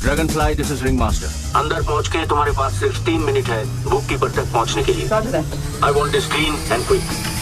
Dragonfly, this is ring master. अंदर पहुंच के तुम्हारे पास सिर्फ 3 मिनट है बुक कीपर तक पहुंचने के लिए। I want this clean and quick.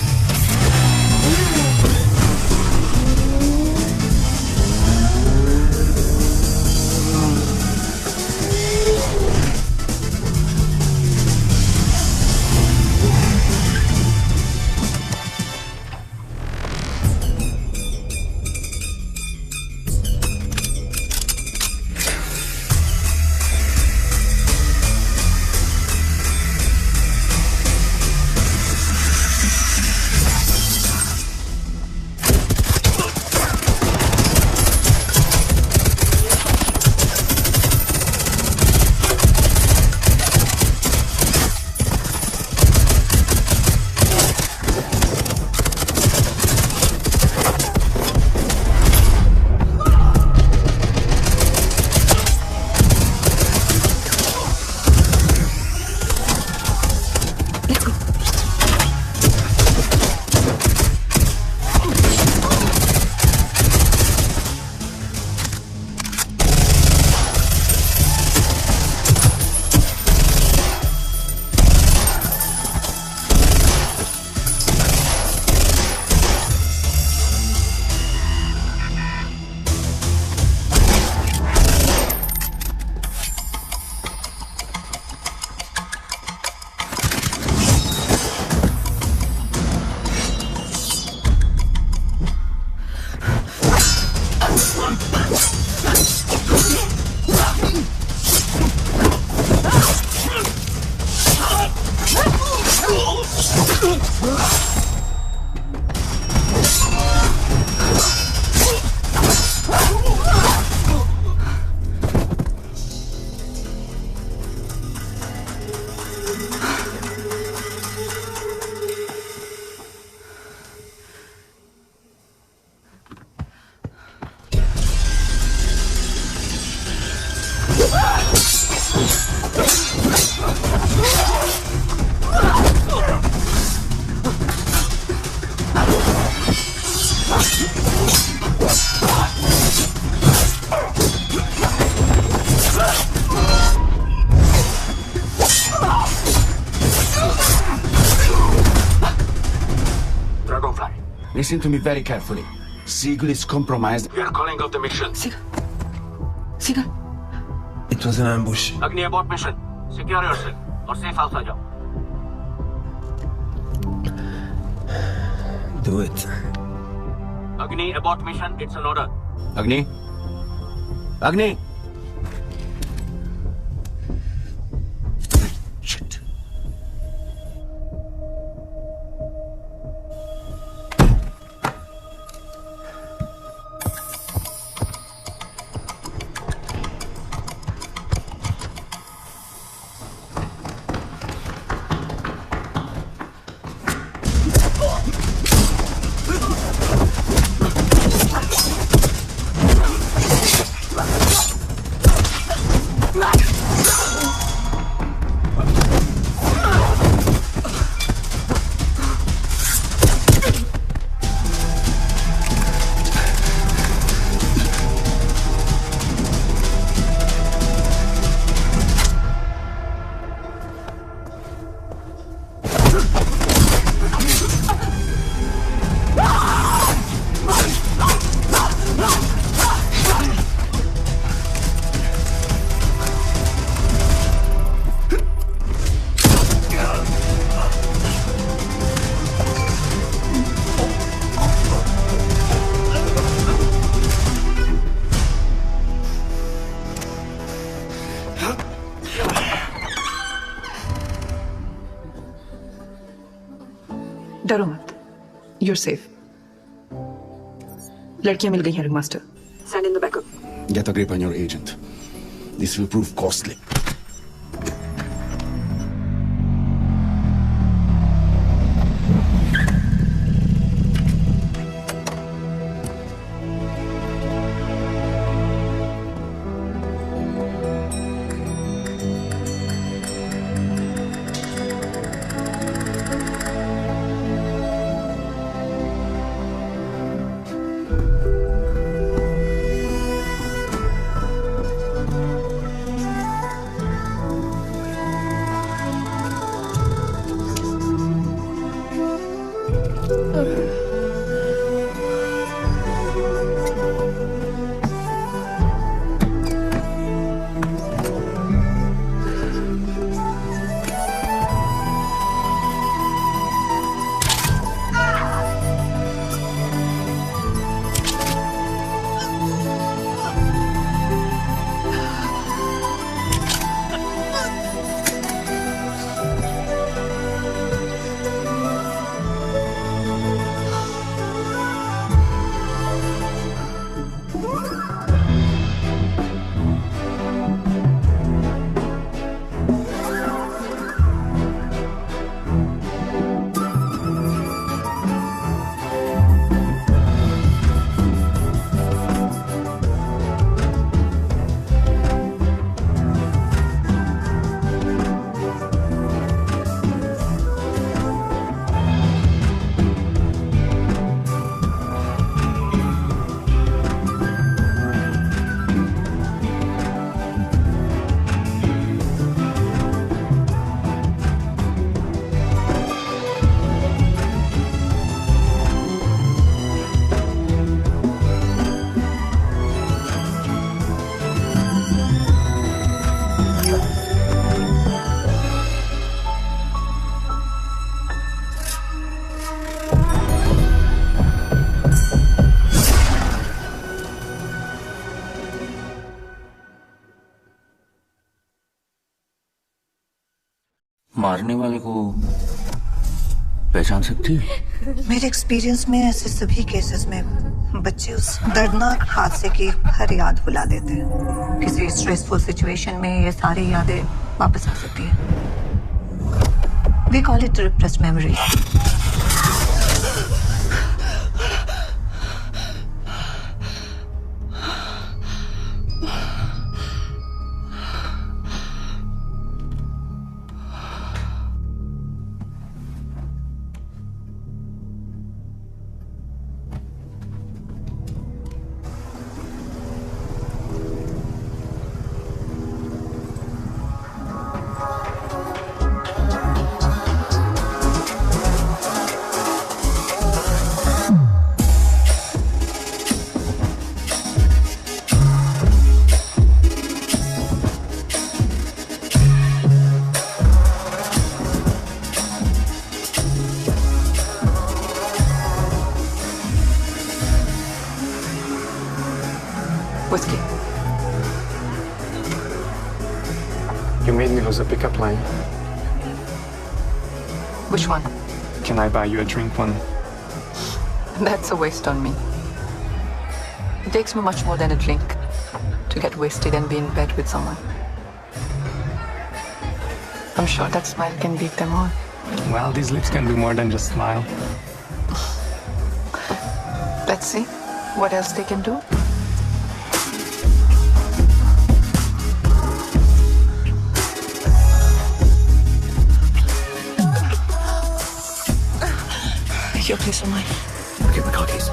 Listen to me very carefully. Siegel is compromised. We are calling off the mission. Siegel. It was an ambush. Agni, abort mission. Secure yourself और safe house आ जाओ. Do it. Agni, abort mission. It's an order. Agni? Agni? Shit. डरो मत, you're safe. लड़कियां मिल गई हैं ring master. Send in the backup. Get a grip on your agent. This will prove costly. मारने वाले को पहचान सकती है? मेरे एक्सपीरियंस में ऐसे सभी केसेस में बच्चे उस दर्दनाक हादसे की हर याद भुला देते हैं। किसी स्ट्रेसफुल सिचुएशन में ये सारी यादें वापस आ सकती हैं। We call it repressed memory. Whiskey. You made me lose a pickup line. Which one? Can I buy you a drink one? That's a waste on me. It takes me much more than a drink to get wasted and be in bed with someone. I'm sure that smile can beat them all. Well, these lips can do more than just smile. Let's see what else they can do. Your place or mine? Get my car keys.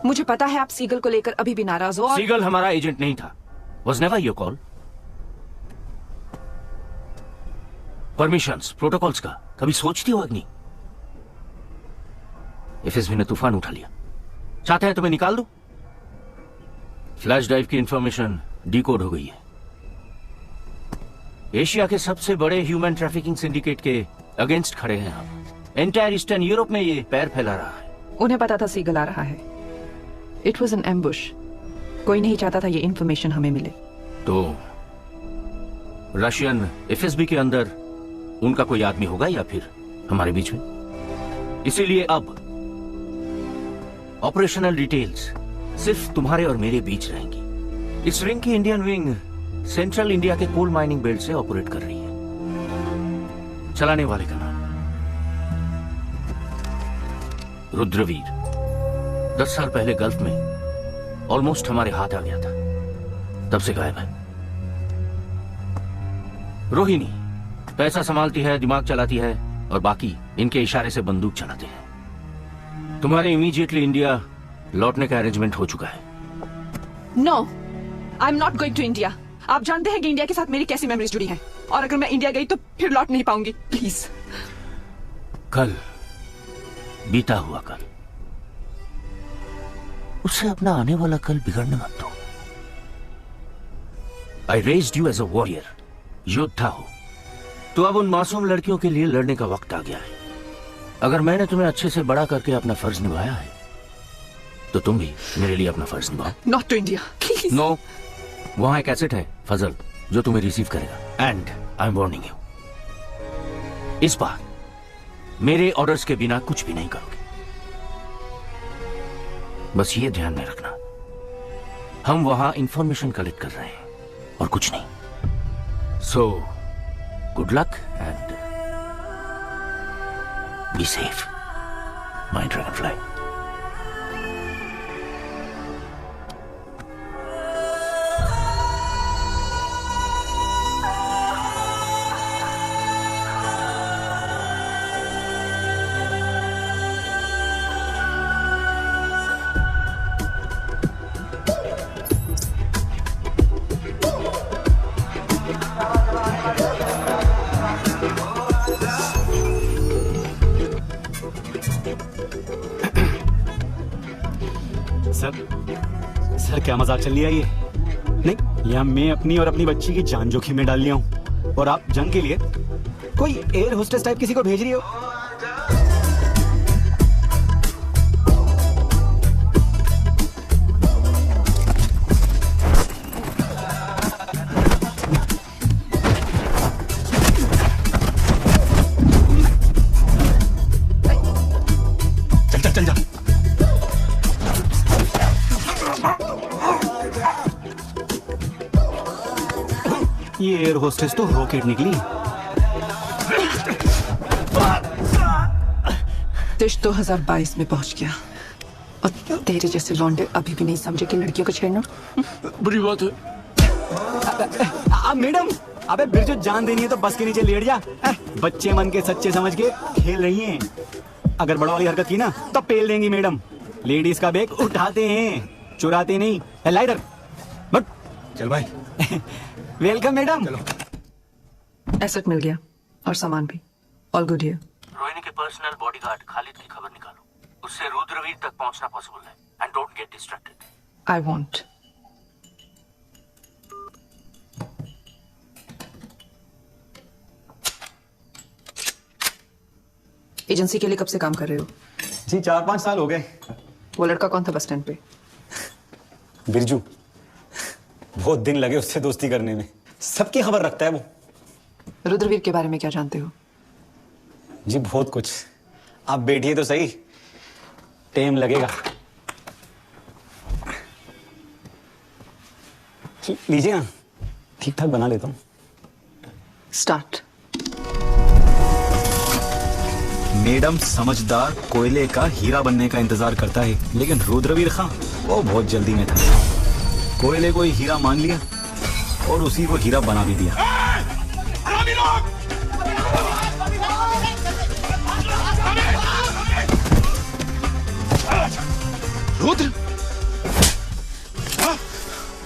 मुझे पता है आप seagull को लेकर अभी भी नाराज हो और सीगल हमारा एजेंट नहीं था। Was never your call. Permissions, protocols का कभी सोचती हो अग्नि? एफएसबी ने तूफान उठा लिया। चाहते हैं तुम्हें निकाल दूं? फ्लैश ड्राइव की इंफॉर्मेशन डिकोड हो गई है। एशिया के सबसे बड़े ह्यूमन ट्रैफिकिंग सिंडिकेट के अगेंस्ट खड़े हैं हम। एंटायर ईस्टर्न यूरोप में ये पैर फैला रहा है। उन्हें पता था सीगल आ रहा है। It was an ambush. कोई नहीं चाहता था ये इंफॉर्मेशन हमें मिले। तो रशियन एफएसबी के अंदर उनका कोई आदमी होगा या फिर हमारे बीच में। इसीलिए अब ऑपरेशनल डिटेल्स सिर्फ तुम्हारे और मेरे बीच रहेंगी। इस रिंग की इंडियन विंग सेंट्रल इंडिया के कोल माइनिंग बेल्ट से ऑपरेट कर रही है। चलाने वाले का नाम रुद्रवीर। 10 साल पहले गल्फ में ऑलमोस्ट हमारे हाथ आ गया था, तब से गायब है। रोहिणी पैसा संभालती है, दिमाग चलाती है और बाकी इनके इशारे से बंदूक चलाते हैं। तुम्हारे इमीडिएटली इंडिया लौटने का अरेंजमेंट हो चुका है। No, I am not going to India. आप जानते हैं कि इंडिया के साथ मेरी कैसी मेमोरीज जुड़ी हैं और अगर मैं इंडिया गई तो फिर लौट नहीं पाऊंगी। प्लीज। कल, बीता हुआ कल, उससे अपना आने वाला कल बिगड़ने मत दो। I raised you as a warrior, योद्धा हो। तो अब उन मासूम लड़कियों के लिए लड़ने का वक्त आ गया है। अगर मैंने तुम्हें अच्छे से बड़ा करके अपना फर्ज निभाया है तो तुम भी मेरे लिए अपना फर्ज निभाओ। Not to India please. No, वहां एक एसेट है फजल जो तुम्हें रिसीव करेगा। And I am warning you, इस बार मेरे ऑर्डर्स के बिना कुछ भी नहीं करोगे। बस ये ध्यान में रखना, हम वहां इंफॉर्मेशन कलेक्ट कर रहे हैं और कुछ नहीं। So good luck and be safe my dragon fly. क्या मजाक चल रही है ये? नहीं, यहाँ मैं अपनी और अपनी बच्ची की जान जोखिम में डाल लिया हूँ और आप जंग के लिए कोई एयर होस्टेस टाइप किसी को भेज रही हो? चल चल चल जा। ये एयर होस्टेस तो रॉकेट निकली। देश 2022 में पहुंच गया और तेरे जैसे लौंडे अभी भी नहीं समझे कि लड़कियों को छेड़ना बुरी बात है। मैडम, अबे बिरजू जान देनी है तो बस के नीचे लेट जा। बच्चे मन के सच्चे समझ के खेल रही हैं। अगर बड़ों वाली हरकत की ना तो पेल देंगी मैडम। लेडीज का बैग उठाते हैं, चुराते नहीं। ला इधर बट। चल भाई। Welcome madam. एसेट मिल गया और सामान भी। All good here. रोहिणी के पर्सनल बॉडीगार्ड खालिद की खबर निकालो। उससे रुद्रवीर तक पहुंचना पॉसिबल है। And don't get distracted. I want. Agency के लिए कब से काम कर रहे हो? जी 4-5 साल हो गए। वो लड़का कौन था बस स्टैंड पे? बिरजू, बहुत दिन लगे उससे दोस्ती करने में। सबकी खबर रखता है वो। रुद्रवीर के बारे में क्या जानते हो? जी बहुत कुछ। आप बैठिए तो सही, टाइम लगेगा। लीजिए ना, ठीक ठाक बना लेता हूँ। स्टार्ट। मैडम समझदार कोयले का हीरा बनने का इंतजार करता है, लेकिन रुद्रवीर खां वो बहुत जल्दी में था। कोयले को ही हीरा मान लिया और उसी को हीरा बना भी दिया। रुद्र,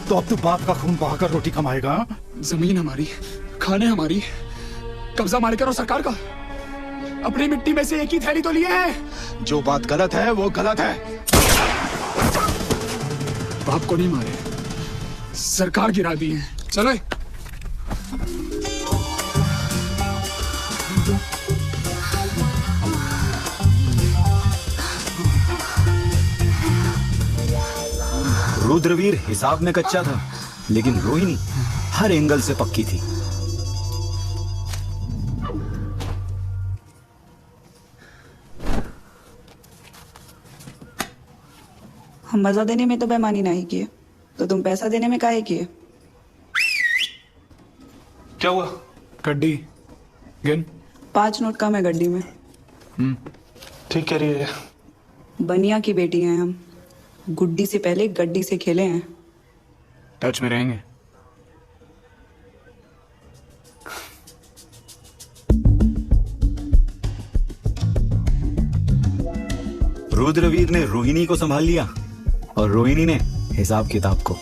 तो अब तू बाप का खून बहाकर रोटी कमाएगा? जमीन हमारी, खाने हमारी, कब्जा हमारे करो सरकार का। अपनी मिट्टी में से एक ही थैली तो लिए हैं। जो बात गलत है वो गलत है। बाप को नहीं मारे, सरकार गिरा दी है। चलो रुद्रवीर हिसाब में कच्चा था, लेकिन रोहिणी हर एंगल से पक्की थी। हम मजा देने में तो बेईमानी नहीं किए, तो तुम पैसा देने में काहे किए? क्या हुआ? गड्डी गिन। 5 नोट कम है गड्डी में। ठीक कह रही है। बनिया की बेटी हैं हम, गुड्डी से पहले गड्डी से खेले हैं। टच में रहेंगे। रुद्रवीर ने रोहिणी को संभाल लिया और रोहिणी ने हिसाब किताब को।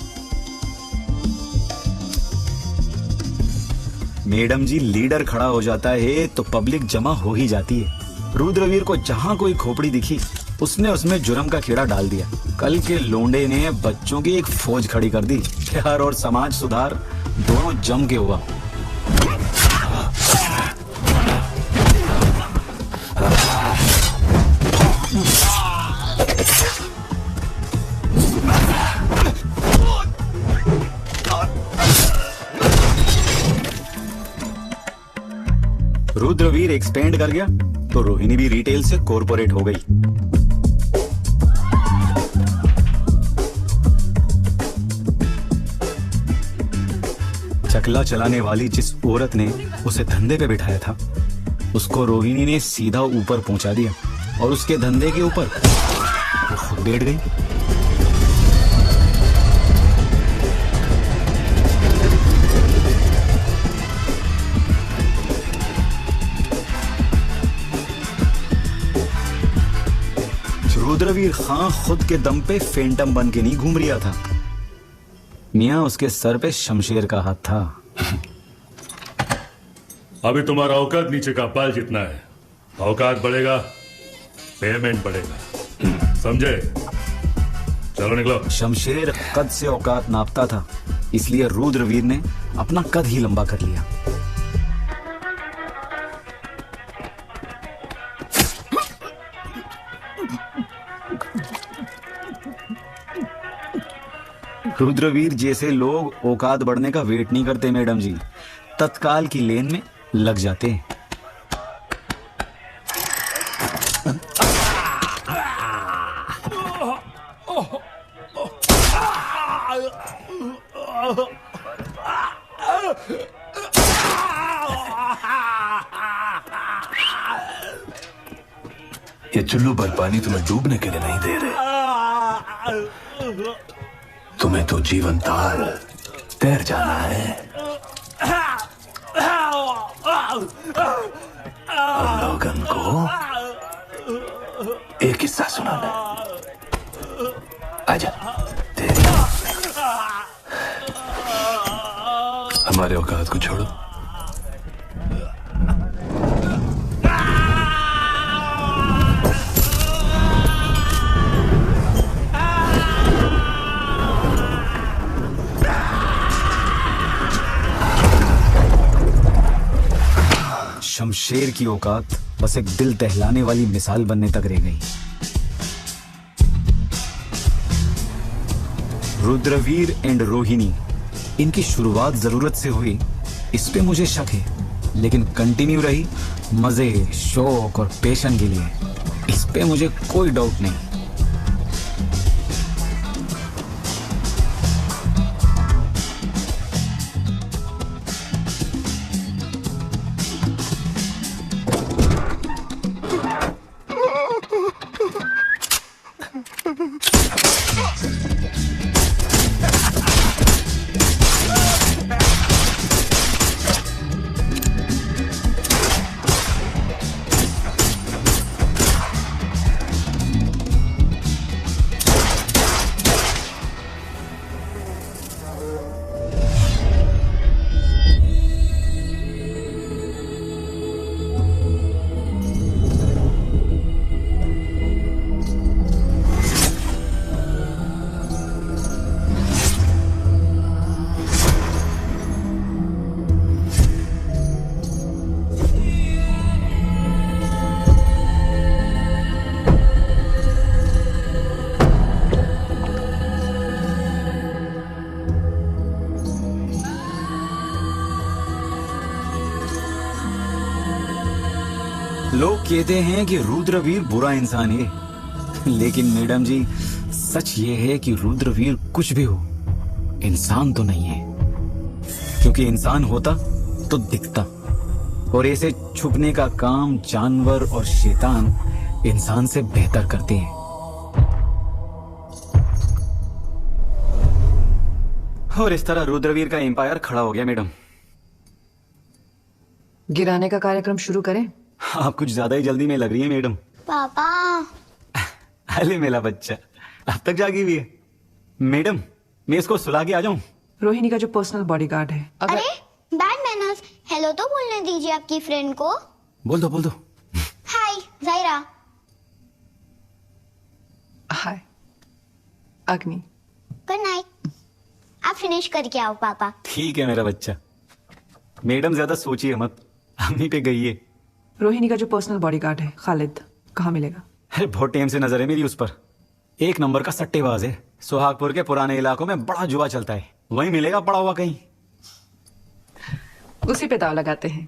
मैडम जी, लीडर खड़ा हो जाता है तो पब्लिक जमा हो ही जाती है। रुद्रवीर को जहां कोई खोपड़ी दिखी उसने उसमें जुर्म का कीड़ा डाल दिया। कल के लोंडे ने बच्चों की एक फौज खड़ी कर दी। प्यार और समाज सुधार दोनों जम के हुआ। रुद्रवीर एक्सपेंड कर गया तो रोहिणी भी रिटेल से कॉर्पोरेट हो गई। चकला चलाने वाली जिस औरत ने उसे धंधे पे बिठाया था, उसको रोहिणी ने सीधा ऊपर पहुंचा दिया और उसके धंधे के ऊपर वो खुद बैठ गई। रुद्रवीर खां खुद के दम पे फैंटम बन के नहीं घूम रहा था, मियां उसके सर पे शमशेर का हाथ था। अभी तुम्हारा औकात नीचे का बाल जितना है। औकात बढ़ेगा, पेमेंट बढ़ेगा, समझे? चलो निकलो। शमशेर कद से औकात नापता था, इसलिए रुद्रवीर ने अपना कद ही लंबा कर लिया। रुद्रवीर जैसे लोग औकात बढ़ने का वेट नहीं करते मैडम जी, तत्काल की लेन में लग जाते हैं। ये चुल्लू भर पानी तुम्हें डूबने के लिए नहीं दे रहे, तुम्हें तो जीवन ताल तैर जाना है। हम लोगन को एक किस्सा सुनाना। आजा, तेरी हमारे औकात को छोड़ो। शमशेर की औकात बस एक दिल दहलाने वाली मिसाल बनने तक रह गई। रुद्रवीर एंड रोहिणी, इनकी शुरुआत जरूरत से हुई, इस पे मुझे शक है, लेकिन कंटिन्यू रही मजे, शौक और पैशन के लिए, इस पे मुझे कोई डाउट नहीं। लोग कहते हैं कि रुद्रवीर बुरा इंसान है, लेकिन मैडम जी सच ये है कि रुद्रवीर कुछ भी हो, इंसान तो नहीं है। क्योंकि इंसान होता तो दिखता, और ऐसे छुपने का काम जानवर और शैतान इंसान से बेहतर करते हैं। और इस तरह रुद्रवीर का एम्पायर खड़ा हो गया मैडम। गिराने का कार्यक्रम शुरू करें? आप कुछ ज्यादा ही जल्दी में लग रही है मैडम। पापा। अरे मेरा बच्चा अब तक जागी हुई है। मैडम मैं इसको सुला के आ जाऊं? रोहिणी का जो पर्सनल बॉडीगार्ड है। अरे बैड मैनर्स, हेलो तो बोलने दीजिए आपकी फ्रेंड को। बोल दो। हाय जायरा। हाय अग्नि। Good night. आप फिनिश करके आओ पापा। ठीक है मेरा बच्चा। मैडम ज्यादा सोचिए मत, अम्मी पे गई है। रोहिणी का जो पर्सनल बॉडीगार्ड है खालिद, कहाँ मिलेगा? अरे बहुत टाइम से नजर है मेरी उस पर, एक नंबर का सट्टेबाज है। सुहागपुर के पुराने इलाकों में बड़ा जुआ चलता है, वहीं मिलेगा पड़ा हुआ कहीं। उसी पे दाव लगाते हैं।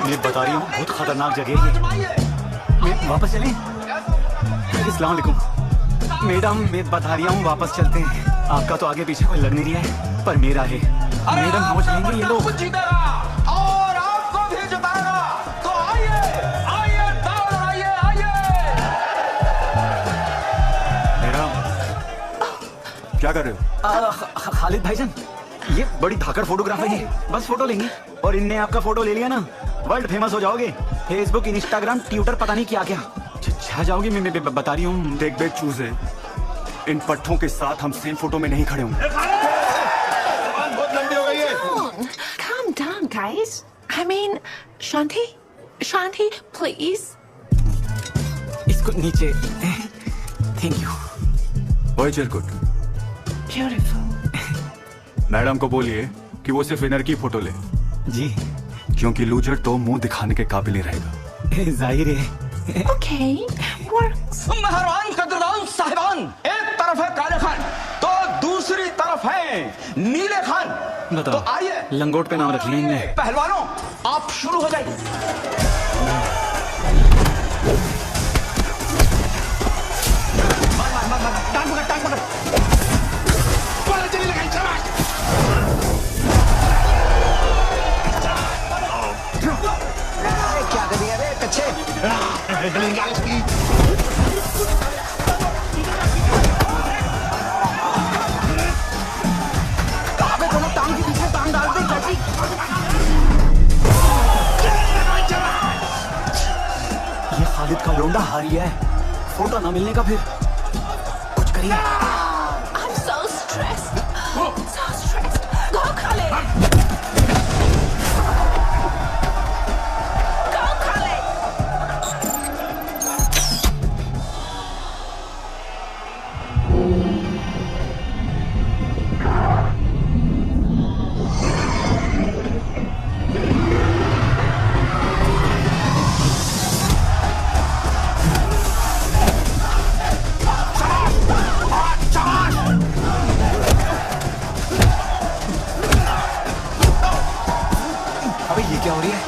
मैं बता रही हूँ बहुत खतरनाक जगह है। मैं वापस चलें? अस्सलाम वालेकुम। मैडम मैं बता रही हूँ वापस चलते हैं। आपका तो आगे पीछे कोई लग नहीं रहा है, पर मेरा है। मैडम पहुंच लेंगे ये लोग। और आपको भी जिताएगा, तो आइए दाव लगाइए। मैडम क्या कर रहे हो? खालिद भाईजान, ये बड़ी धाकड़ फोटोग्राफर है, बस फोटो लेंगे और इनने आपका फोटो ले लिया ना, वर्ल्ड फेमस हो जाओगे। फेसबुक, इंस्टाग्राम, ट्विटर, पता नहीं क्या क्या छा जाओगे। मैं बता रही हूँ। देख बेच चूजे, इन पट्टों के साथ हम सेम फोटो में नहीं खड़े होंगे। Calm down, guys. I mean, Shanti, Shanti, please. इसको नीचे। Thank you. ओए चिरकुट, Beautiful. मैडम को बोलिए कि वो सिर्फ विनर की फोटो ले, जी क्योंकि लूजर तो मुंह दिखाने के काबिल ही रहेगा। जाहिर है। Okay, works. मेहरबान कदरदान साहिबान, एक तरफ है काले खान तो दूसरी तरफ है नीले खान। बताओ, तो आइए लंगोट पे नाम रख लिया इनने। पहलवानों, आप शुरू हो जाइए। टांग पकड़, टांग पकड़। बोला चली लगाई, शाबाश। क्या कर दिया रे कच्चे? अबे दोनों टांग के पीछे टांग डाल दे चाची। ये खालिद का लोंडा हारी है, फोटो ना मिलने का फिर कुछ करिए। I'm so stressed. So stressed. Go, Khaled. Go, Khaled. अबे ये क्या हो रही है?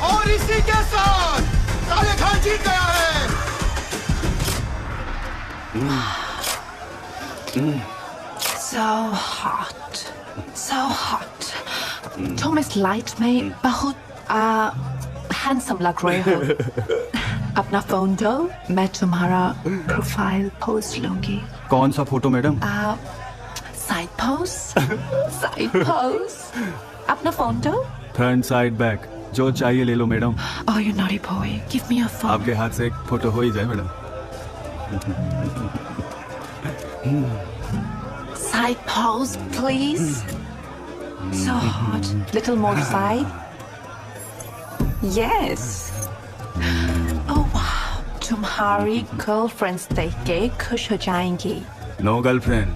और इसी के साथ काले खान जीत गया है। So hot. So hot. तुम इस लाइट में बहुत हैंडसम लग रहे हो। अपना फोन दो, मैं तुम्हारा प्रोफाइल पोस्ट लूंगी। कौन सा photo madam? Side post, side post. अपना फोन दो। फ्रंट साइड बैक जो चाहिए ले लो madam. Oh, you naughty boy. Give me your phone. आपके हाथ से एक फोटो हो ही जाए madam. Side pose, please. So hot. Little more side. Yes. Oh wow. तुम्हारी गर्लफ्रेंड्स देख के खुश हो जाएंगी। No girlfriend,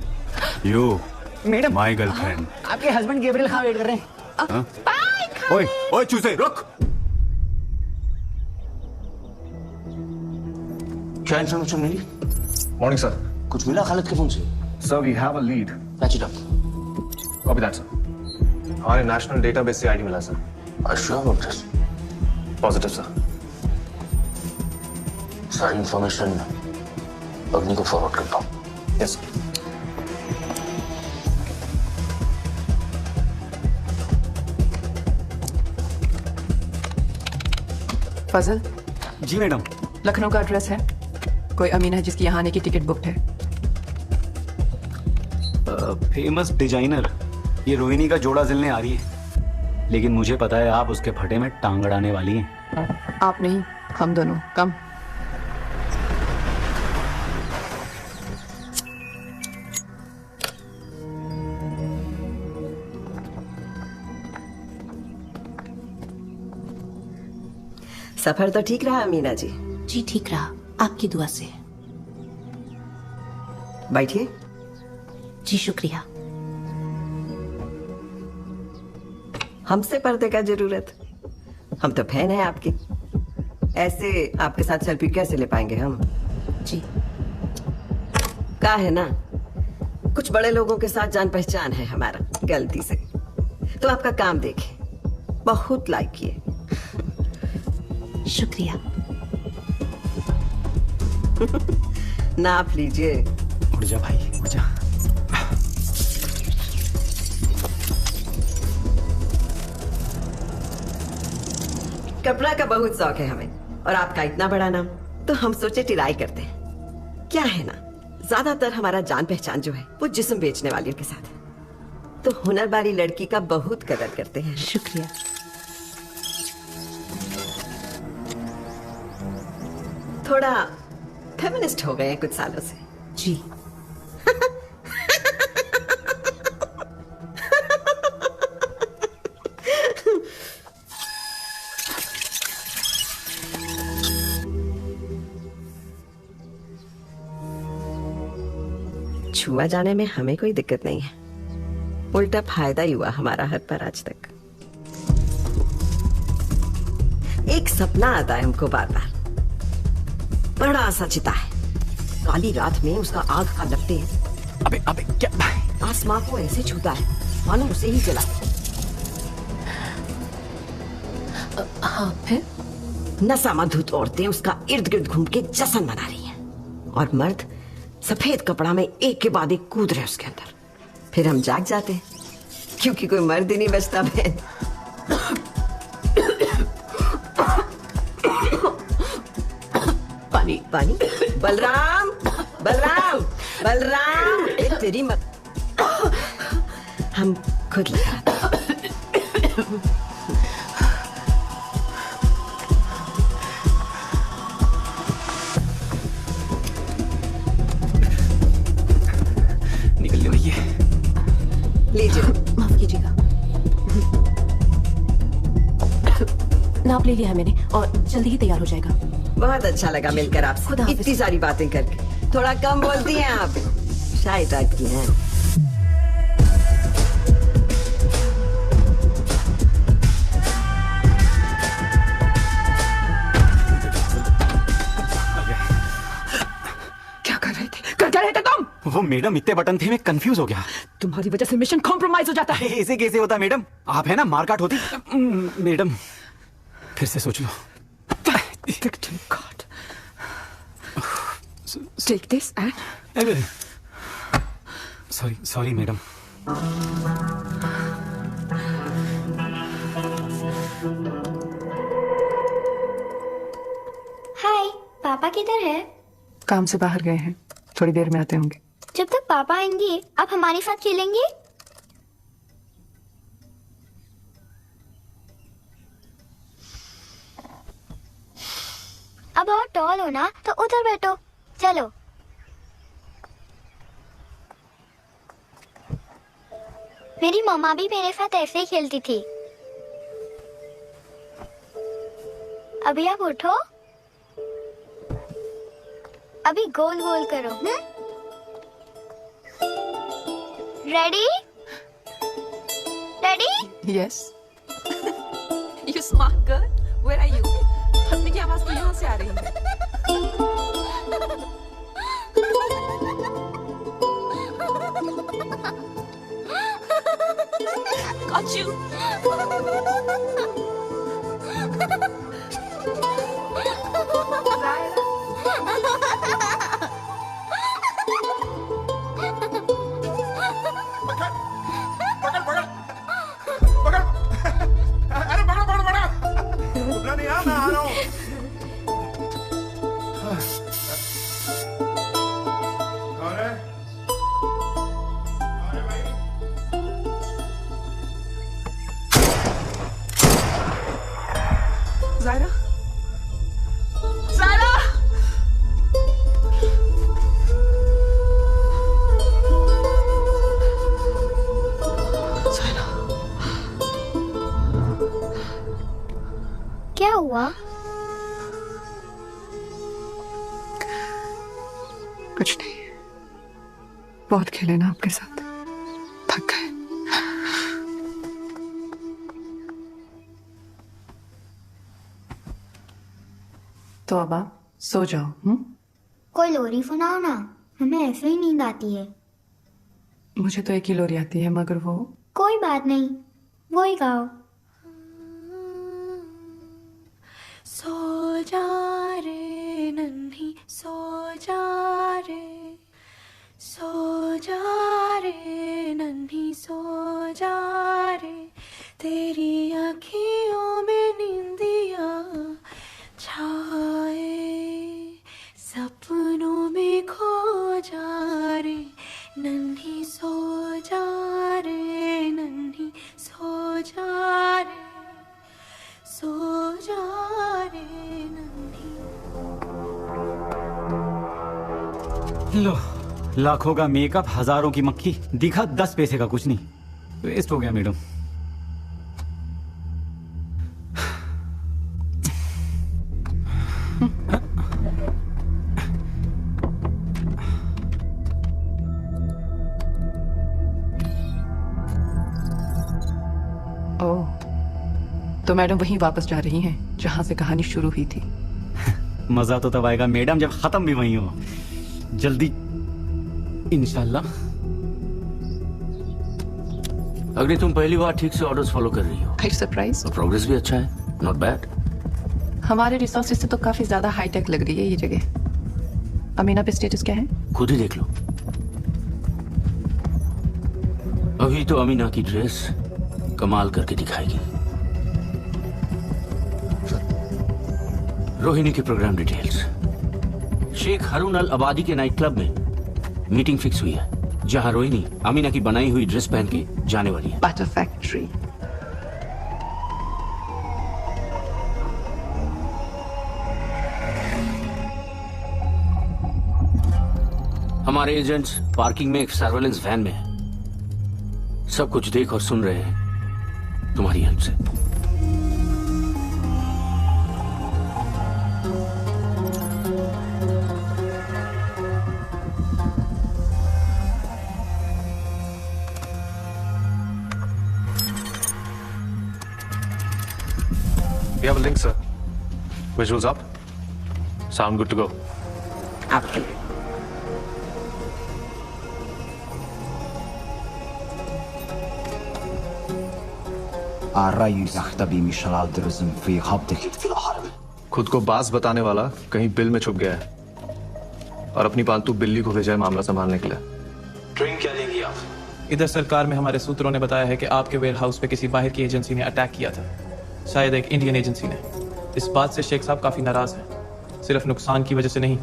you madam, my girlfriend. आपके हस्बैंड गैब्रियल खान वेट कर रहे हैं। Bye. ओए ओए चूसे रुक। क्या इन्फॉर्मेशन मिली? Morning, sir. कुछ मिला खालिद के फोन से? Sir, we have a lead. Patch it up. Copy that, sir. हमारे नेशनल डेटाबेस से आईडी मिला sir. Are you sure about this? Positive sir. सारी इन्फॉर्मेशन अग्नि को फॉरवर्ड करता हूँ। Yes sir. फजल, जी मैडम। लखनऊ का एड्रेस है? कोई अमीन है जिसकी यहाँ आने की टिकट बुक है? फेमस डिजाइनर, ये रोहिणी का जोड़ा सिलने आ रही है, लेकिन मुझे पता है आप उसके फटे में टांग अड़ाने वाली हैं। आप नहीं, हम दोनों। कम। सफर तो ठीक रहा अमीना जी? जी ठीक रहा, आपकी दुआ से। बैठिए। जी शुक्रिया। हमसे पर्दे का जरूरत? हम तो फैन हैं आपकी। ऐसे आपके साथ सेल्फी कैसे ले पाएंगे हम? जी का है ना, कुछ बड़े लोगों के साथ जान पहचान है हमारा, गलती से तो आपका काम देखे, बहुत लाइक किए। शुक्रिया। नाप लीजिए। उठ जा भाई, उठ जा। कपड़ा का बहुत शौक है हमें, और आपका इतना बड़ा नाम, तो हम सोचे ट्राई करते हैं। क्या है ना, ज्यादातर हमारा जान पहचान जो है वो जिस्म बेचने वालियों के साथ है, तो हुनर वाली लड़की का बहुत कदर करते हैं। शुक्रिया। थोड़ा फेमिनिस्ट हो गए हैं कुछ सालों से। जी। छुआ जाने में हमें कोई दिक्कत नहीं है, उल्टा फायदा ही हुआ हमारा हर पर आज तक। एक सपना आता है हमको बार बार, बड़ा सा चिता है, काली रात में उसका आग का लपटे हैं। अबे क्या? आसमां को ऐसे छूता है मानो उसे ही जला। हाँ फिर? नसामधुत औरतें उसका इर्द गिर्द घूम के जश्न मना रही हैं और मर्द सफेद कपड़ा में एक के बाद एक कूद रहे उसके अंदर। फिर हम जाग जाते हैं क्योंकि कोई मर्द ही नहीं बचता बहन। पानी पानी। बलराम बलराम बलराम, तेरी मत। हम खुद लगा। निकलने भैया। लीजिए। माफ कीजिएगा। नाप ले लिया है मैंने और जल्दी ही तैयार हो जाएगा। बहुत अच्छा लगा मिलकर आपसे, इतनी सारी बातें करके। थोड़ा कम बोलती हैं आप, शाय टाइप की हैं। क्या कर रहे थे तुम? वो मैडम इतने बटन थे, मैं कंफ्यूज हो गया। तुम्हारी वजह से मिशन कॉम्प्रोमाइज हो जाता है। ऐसे कैसे होता मैडम? आप है ना, मारकाट होती। मैडम फिर से सोच लो। Victim God. Take this and... Sorry madam. Hi, पापा किधर है? काम से बाहर गए हैं, थोड़ी देर में आते होंगे। जब तक पापा आएंगे आप हमारे साथ खेलेंगे? अब बहुत टॉल हो ना, तो उधर बैठो। चलो। मेरी मम्मा भी मेरे साथ ऐसे ही खेलती थी। अभी आप उठो, अभी गोल गोल करो। Ready? Ready? Yes. You smart girl. Where are you? हंसने की आवाज तो यहाँ से आ रही है। Got you. Zaira? Zaira! Zaira! क्या हुआ? कुछ नहीं, बहुत खेले ना आपके साथ, थक गए। तो अब आप सो जाओ। कोई लोरी सुनाओ ना, हमें ऐसे ही नींद आती है। मुझे तो एक ही लोरी आती है, मगर वो... कोई बात नहीं, वो ही गाओ। सो जा रे नन्ही, सो जा रे, सो जा रे नन्ही, सो जा रे, तेरी आँखियों में नींदिया छाए, सपनों में खो जा रे नन्ही, सो जा रे लो, लाखों का मेकअप, हजारों की मक्खी, दिखा 10 पैसे का कुछ नहीं। वेस्ट हो गया मैडम। ओह, तो मैडम वहीं वापस जा रही हैं जहां से कहानी शुरू हुई थी। मजा तो तब आएगा मैडम जब खत्म भी वहीं हो। जल्दी इंशाल्लाह। अग्नि, तुम पहली बार ठीक से ऑर्डर्स फॉलो कर रही हो। सरप्राइज। तो प्रोग्रेस भी अच्छा है, नॉट बैड। हमारे रिसोर्सेज से तो काफी ज्यादा हाईटेक लग रही है ये जगह। अमीना पे स्टेटस क्या है? खुद ही देख लो। अभी तो अमीना की ड्रेस कमाल करके दिखाएगी। रोहिणी की प्रोग्राम डिटेल्स। शेख हारून अल अबादी के नाइट क्लब में मीटिंग फिक्स हुई है, जहां रोहिणी अमीना की बनाई हुई ड्रेस पहन के जाने वाली है। Butter factory. हमारे एजेंट्स पार्किंग में एक सर्वेलेंस वैन में है। सब कुछ देख और सुन रहे हैं तुम्हारी हेल्प से। We have a link, sir. Visuals up. Sound good to go. Absolutely. खुद को बास बताने वाला कहीं बिल में छुप गया है और अपनी पालतू बिल्ली को भेजा है मामला संभालने के लिए। ट्रेन क्या लेंगी आप? इधर सरकार में हमारे सूत्रों ने बताया है कि आपके वेयर हाउस पे किसी बाहर की एजेंसी ने अटैक किया था, शायद एक इंडियन एजेंसी ने। इस बात से शेख साहब काफी नाराज हैं, सिर्फ नुकसान की वजह से नहीं।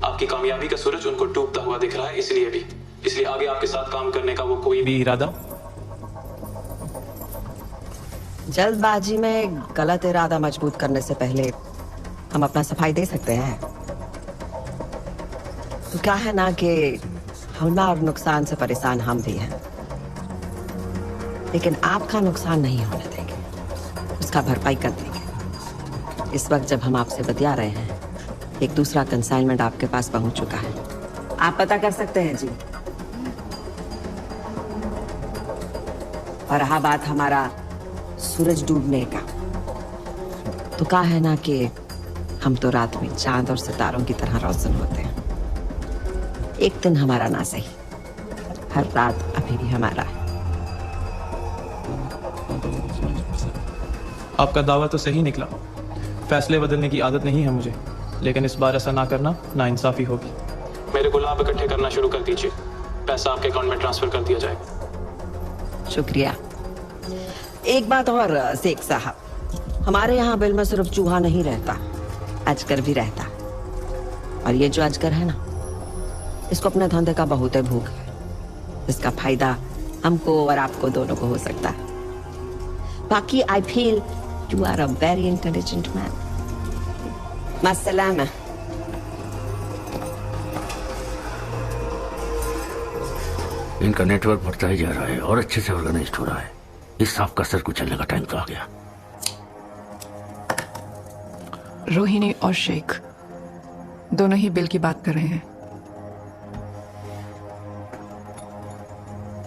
आपकी कामयाबी का सूरज उनको डूबता हुआ दिख रहा है, इसलिए आगे आपके साथ काम करने का वो कोई भी इरादा। जल्दबाजी में गलत इरादा मजबूत करने से पहले हम अपना सफाई दे सकते हैं। तो क्या है ना कि हमला और नुकसान से परेशान हम भी हैं, लेकिन आपका नुकसान नहीं होने देंगे, उसका भरपाई कर देंगे। इस वक्त जब हम आपसे बतिया रहे हैं, एक दूसरा कंसाइनमेंट आपके पास पहुंच चुका है, आप पता कर सकते हैं जी। और रहा बात हमारा सूरज डूबने का, तो कहा है ना कि हम तो रात में चांद और सितारों की तरह रोशन होते हैं। एक दिन हमारा ना सही, हर रात अभी भी हमारा है। आपका दावा तो सही निकला, फैसले बदलने की आदत नहीं है मुझे, लेकिन इस बार ऐसा ना करना नाइंसाफी होगी। मेरे गुलाब इकट्ठे करना शुरू कर दीजिए, पैसा आपके अकाउंट में ट्रांसफर कर दिया जाएगा। शुक्रिया। एक बात और शेख साहब, हमारे यहाँ बिल में सिर्फ चूहा नहीं रहता, अजगर भी रहता। और ये जो अजगर है ना, इसको अपने धंधे का बहुत है भूख है, इसका फायदा हमको और आपको दोनों को हो सकता है। बाकी I feel you are a very intelligent man. मस्सलामा। इनका नेटवर्क बढ़ता ही जा रहा है और अच्छे से ऑर्गेनाइज्ड हो रहा है। इस सांप का सर कुचलने का टाइम तो आ गया। रोहिणी और शेख दोनों ही बिल की बात कर रहे हैं।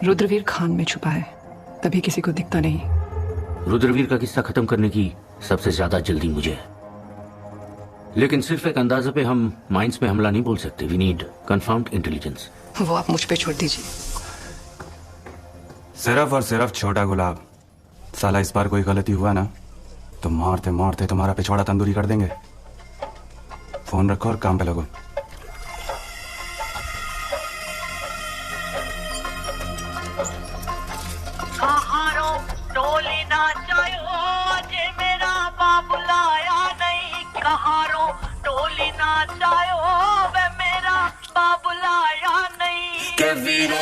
रुद्रवीर खान में छुपा है, तभी किसी को दिखता नहीं। रुद्रवीर का किस्सा खत्म करने की सबसे ज्यादा जल्दी मुझे है, लेकिन सिर्फ एक अंदाजे पे हम माइंस पे हमला नहीं बोल सकते। We need confirmed intelligence. वो आप मुझ पे छोड़ दीजिए। सिर्फ और सिर्फ छोटा गुलाब, साला इस बार कोई गलती हुआ ना तो मारते मारते तुम्हारा पिछवाड़ा तंदूरी कर देंगे। फोन रखो और काम पे लगो। टोली नाचायो जे मेरा बाबुला आया नहीं, कहारो टोली नाचायो वे मेरा बाबुला आया नहीं। के वीर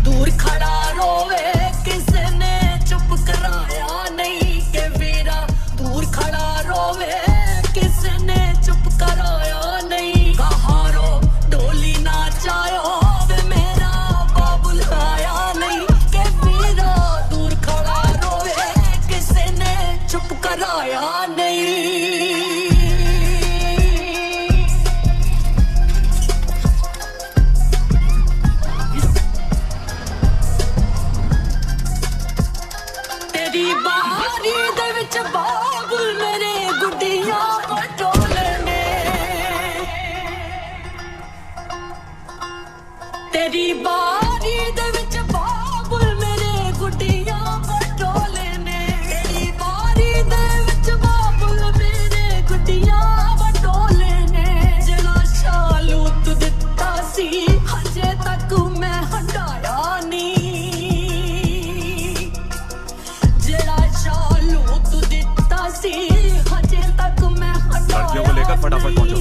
दूर खड़ा रोवे किसने चुप कराया नहीं, के वीरा दूर खड़ा रोवे किसने चुप कराया नहीं। कहारो टोली नाचायो तेरी बारी दे विच बाबुल मेरे गुड्डियां बटोले ने तेरी बारी दे विच बाबुल मेरे गुड्डियां बटोले ने जेड़ा शालू तू दिता सी हजे तक मैं हटाया नहीं जेड़ा शालू तू दिता सी हजे तक मैं हटाया लड़कियों को लेकर फटाफट पहुंचो।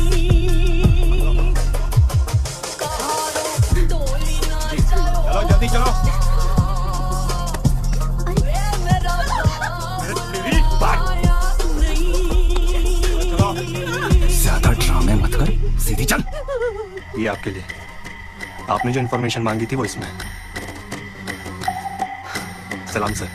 चलो जल्दी चलो। ज्यादा ड्रामे मत कर, सीधी चल। ये आपके लिए। आपने जो इन्फॉर्मेशन मांगी थी वो इसमें है। सलाम सर।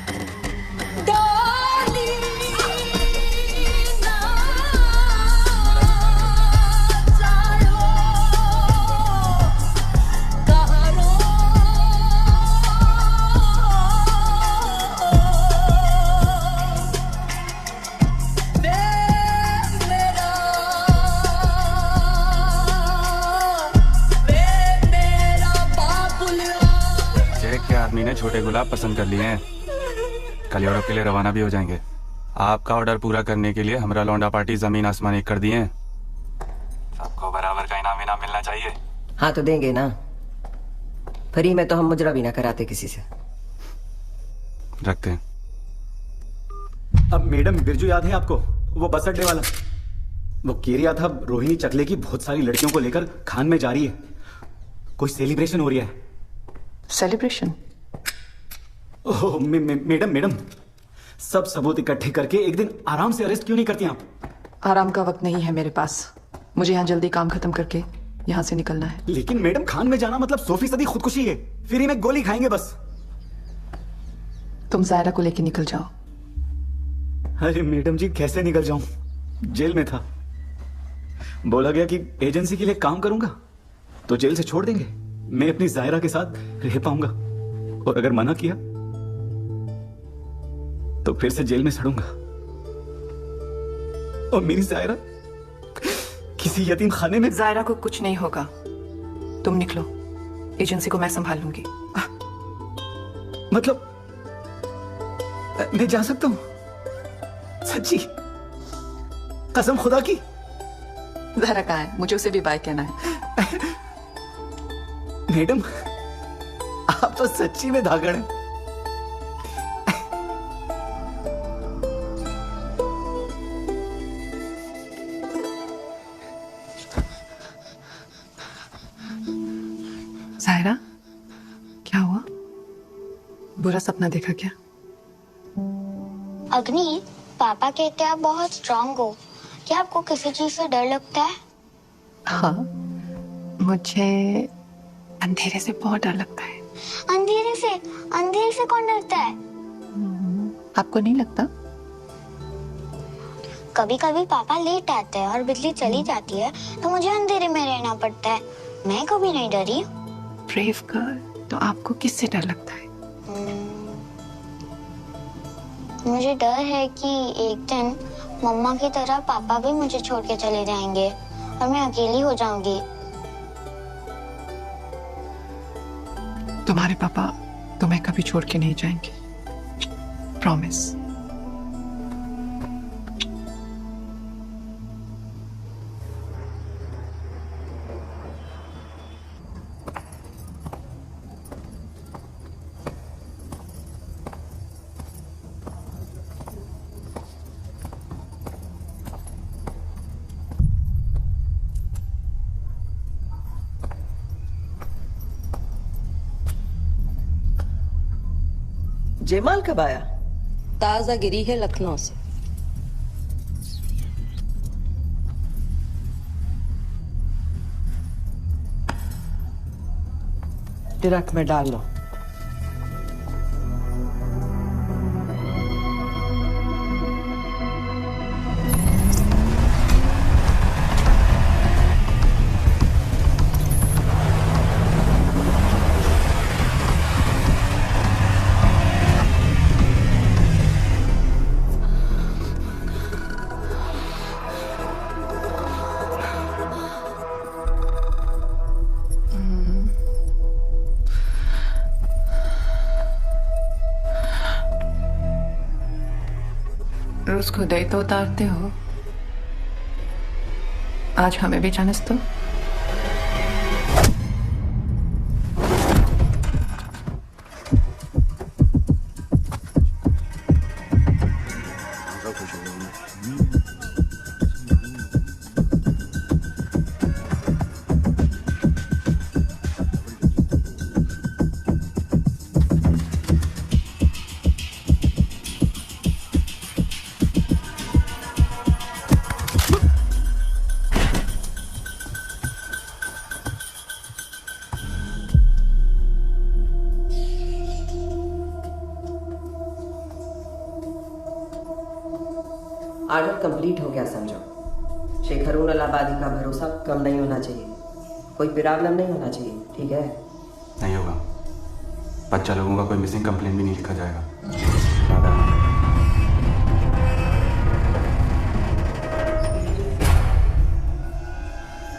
आदमी ने छोटे गुलाब पसंद कर लिए हैं। कल यूरोप के लिए रवाना भी हो जाएंगे। आपका ऑर्डर पूरा करने के लिए हमरा लौंडा पार्टी जमीन आसमान एक कर दिए हैं। सबको बराबर का इनाम मिलना चाहिए। हाँ तो देंगे ना, फ्री में तो हम मुजरा भी ना कराते किसी से। रखते हैं। अब मैडम बिरजू याद है आपको, वो बस अड्डे वाला? वो कह रहा था रोहिणी चकले की बहुत सारी लड़कियों को लेकर खान में जा रही है, कोई सेलिब्रेशन हो रहा है। सेलिब्रेशन? ओह मैडम सब सबूत इकट्ठे करके एक दिन आराम से अरेस्ट क्यों नहीं करती आप? आराम का वक्त नहीं है मेरे पास, मुझे यहाँ जल्दी काम खत्म करके यहाँ से निकलना है। लेकिन मैडम खान में जाना मतलब 100% खुदकुशी है, फ्री में गोली खाएंगे बस। तुम जायरा को लेके निकल जाओ। अरे मैडम जी कैसे निकल जाऊं, जेल में था। बोला गया कि एजेंसी के लिए काम करूंगा तो जेल से छोड़ देंगे, मैं अपनी जायरा के साथ रह पाऊंगा। और अगर मना किया तो फिर से जेल में सड़ूंगा। और मेरी जायरा किसी यतीम खाने में। जायरा को कुछ नहीं होगा, तुम निकलो, एजेंसी को मैं संभाल लूंगी। मतलब मैं जा सकता हूं? सच्ची कसम खुदा की। जरा कहाँ है, मुझे उसे भी बाय कहना है। मैडम आप तो सच्ची में धागड़ हैं। जायरा क्या हुआ, बुरा सपना देखा क्या? अग्नि, पापा कहते हैं आप बहुत स्ट्रांग हो, क्या आपको किसी चीज से डर लगता है? हाँ, मुझे अंधेरे से बहुत डर लगता है। अंधेरे से? अंधेरे से कौन डरता है? आपको नहीं लगता? कभी कभी पापा लेट आते हैं और बिजली चली जाती है तो मुझे अंधेरे में रहना पड़ता है, मैं कभी नहीं डरी। ब्रेव गर्ल, तो आपको किससे डर लगता है? मुझे डर है कि एक दिन मम्मा की तरह पापा भी मुझे छोड़ के चले जाएंगे और मैं अकेली हो जाऊंगी। तुम्हारे पापा तुम्हें कभी छोड़ के नहीं जाएंगे, प्रॉमिस। जयमाल कब आया? ताजा गिरी है लखनऊ से। ट्रक में डाल लो। रोज खुद ही तो उतारते हो, आज हमें भी जानस तो। ऑर्डर कंप्लीट हो गया समझो। शेखर अलाहाबादी का भरोसा कम नहीं होना चाहिए, कोई प्रॉब्लम नहीं होना चाहिए, ठीक है? नहीं होगा। 5 लोगों का कोई मिसिंग कंप्लेंट भी नहीं लिखा जाएगा।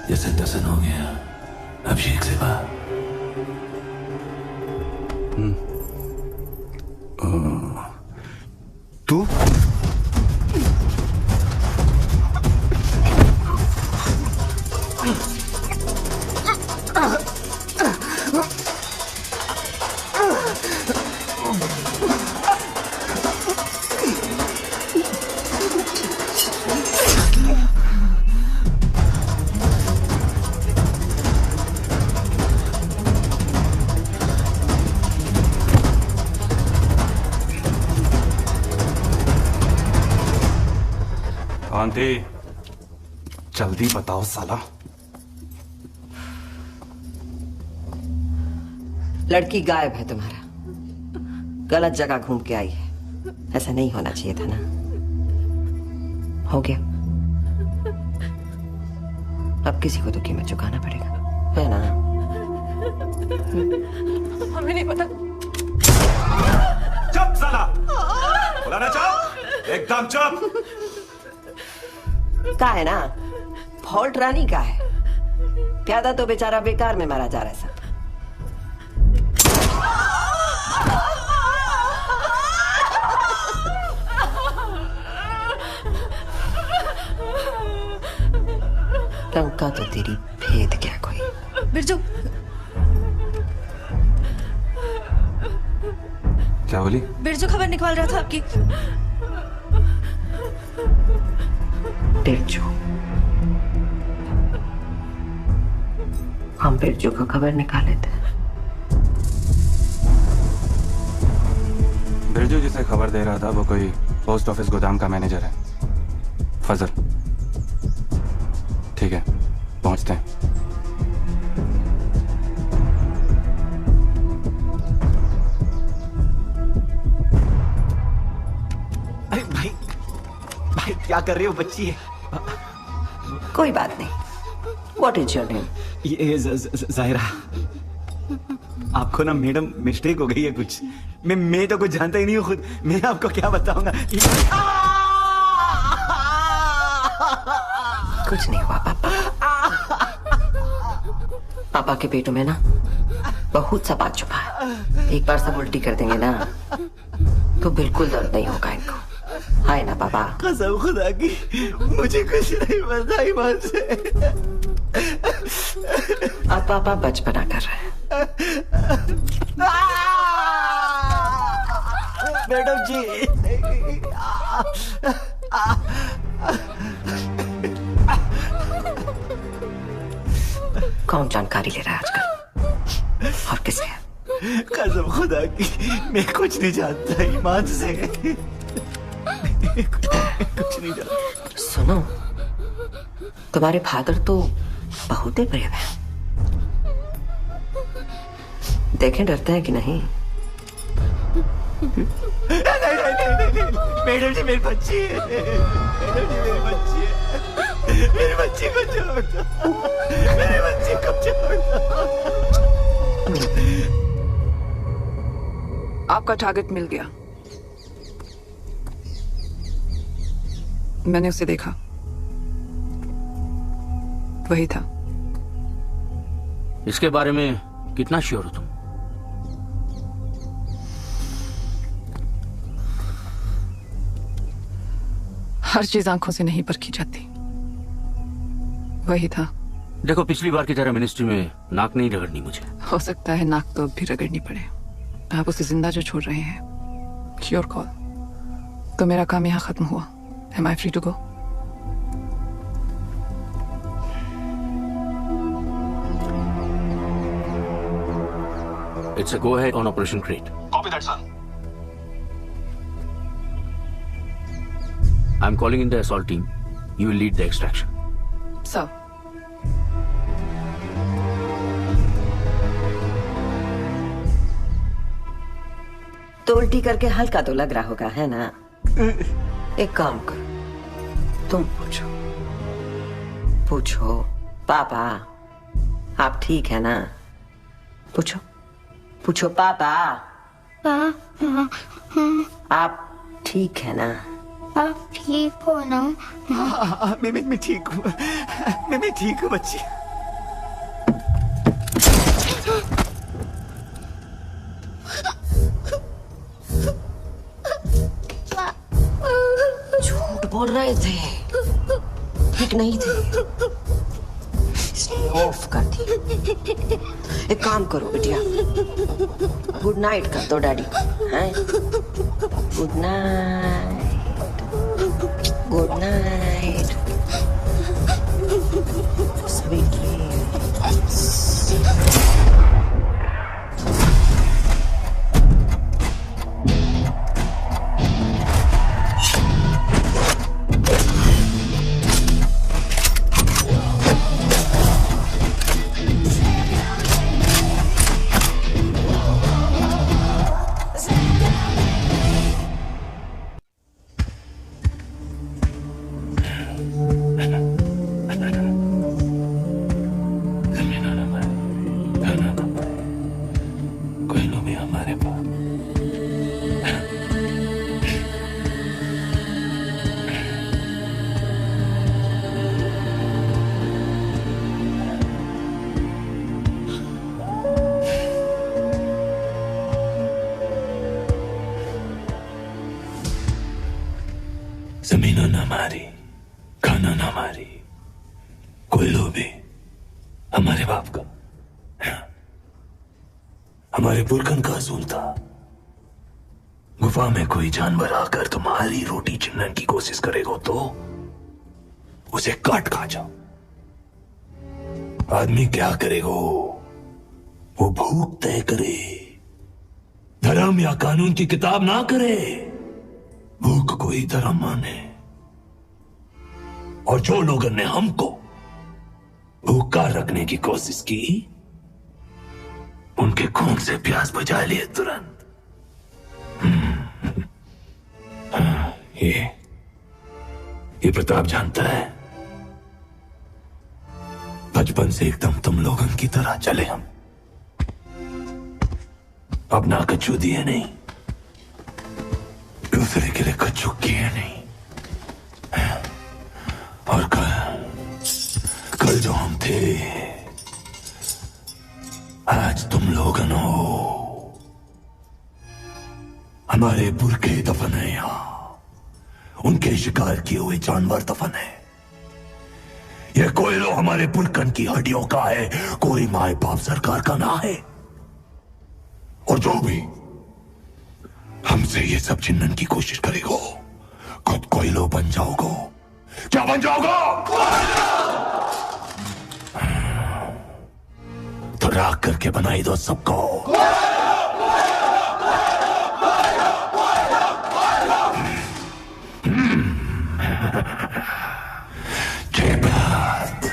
जैसे दसन हो गया अभिषेक से बात। तू शांति, जल्दी बताओ साला। लड़की गायब है तुम्हारा, गलत जगह घूम के आई है। ऐसा नहीं होना चाहिए था ना। हो गया, अब किसी को तो कीमत चुकाना पड़ेगा, है ना? हमें नहीं पता। चुप साला, बुलाना चुप, एकदम चुप। का है ना, फॉल्ट रानी का है। प्यादा तो बेचारा बेकार में मारा जा रहा है सब। टंका तो तेरी भेद क्या कोई। बिरजू, क्या बोली? बिरजू खबर निकाल रहा था आपकी। बिरजू, हम बिरजू को खबर निकाले थे। बिरजू जिसे खबर दे रहा था वो कोई पोस्ट ऑफिस गोदाम का मैनेजर है, फजल। ठीक है, पहुंचते हैं। अरे भाई, भाई क्या कर रहे हो? बच्ची है। कोई बात नहीं। What is your name? ये जाहिरा। आपको ना मैडम मिस्टेक हो गई है कुछ। मैं तो कुछ जानता ही नहीं हूँ खुद। मैं आपको क्या बताऊंगा। कुछ नहीं हुआ पापा। पापा के पेटों में ना बहुत सा बात छुपा है। एक बार सब उल्टी कर देंगे ना तो बिल्कुल दर्द नहीं होगा इनको। हाय ना पापा। कसम खुदा की मुझे कुछ नहीं पता ईमान से। अब पापा बचपना कर रहे हैं। मैडम जी, कौन जानकारी ले रहा है आजकल और किससे? कसम खुदा की मैं कुछ नहीं जानता ईमान से। कुछ नहीं जानता। सुनो, तुम्हारे फादर तो बहुत ही प्रिय है। देखें डरते हैं कि नहीं? नहीं, मैडम जी मेरी बच्ची है। मैडम जी मेरी बच्ची है। मेरी बच्ची को छोड़ दो। मेरी बच्ची को छोड़ दो। आपका टारगेट मिल गया। मैंने उसे देखा, वही था। इसके बारे में कितना श्योर हो तुम? हर चीज आंखों से नहीं परखी जाती। वही था। देखो, पिछली बार की तरह मिनिस्ट्री में नाक नहीं रगड़नी मुझे। हो सकता है नाक तो अब भी रगड़नी पड़े। आप उसे जिंदा जो छोड़ रहे हैं, योर कॉल। तो मेरा काम यहाँ खत्म हुआ। Am I free to go? It's a go ahead on Operation Crate. Copy that, sir. I'm calling in the assault team. You will lead the extraction. So. तो उल्टी करके हल्का तो लग रहा होगा, है ना? एक काम करो, तुम पूछो पापा, आप ठीक है ना? पूछो पापा, आप ठीक है ना? आप ठीक हो ना? मैं ठीक हूँ। मैं ठीक हूँ बच्ची। झूठ बोल रहे थे, ठीक नहीं थे। ऑफ कर दी। एक काम करो बिटिया, गुड नाइट कर दो डैडी को, हैं? Good night, good night, sweet dreams. जमीन न हमारी, खाना न हमारी, कुल्लू भी हमारे बाप का। हमारे पुरखन का असूल था, गुफा में कोई जानवर आकर तुम्हारी रोटी छीनने की कोशिश करेगा तो उसे काट खा जाओ। आदमी क्या करेगा? वो भूख तय करे, धर्म या कानून की किताब ना करे, भूख कोई धर्म माने। और जो लोगों ने हमको भूखा रखने की कोशिश की, उनके खून से प्यास बुझा लिए तुरंत। ये प्रताप जानता है, बचपन से एकदम तुम लोगों की तरह चले हम। अपना कच्चू दिए नहीं, दूसरे के लिए कच्चू किए नहीं। और कल जो हम थे, आज तुम लोग हो। हमारे पुरखे दफन है यहां, उनके शिकार किए हुए जानवर दफन है। यह कोयलो हमारे पुरखन की हड्डियों का है, कोई माए बाप सरकार का ना है। और जो भी हमसे ये सब चिन्हन की कोशिश करेगो, खुद कोयलो बन जाओगो। क्या बन जाओगो? तो राख करके बनाई दो सबको। जय भारत।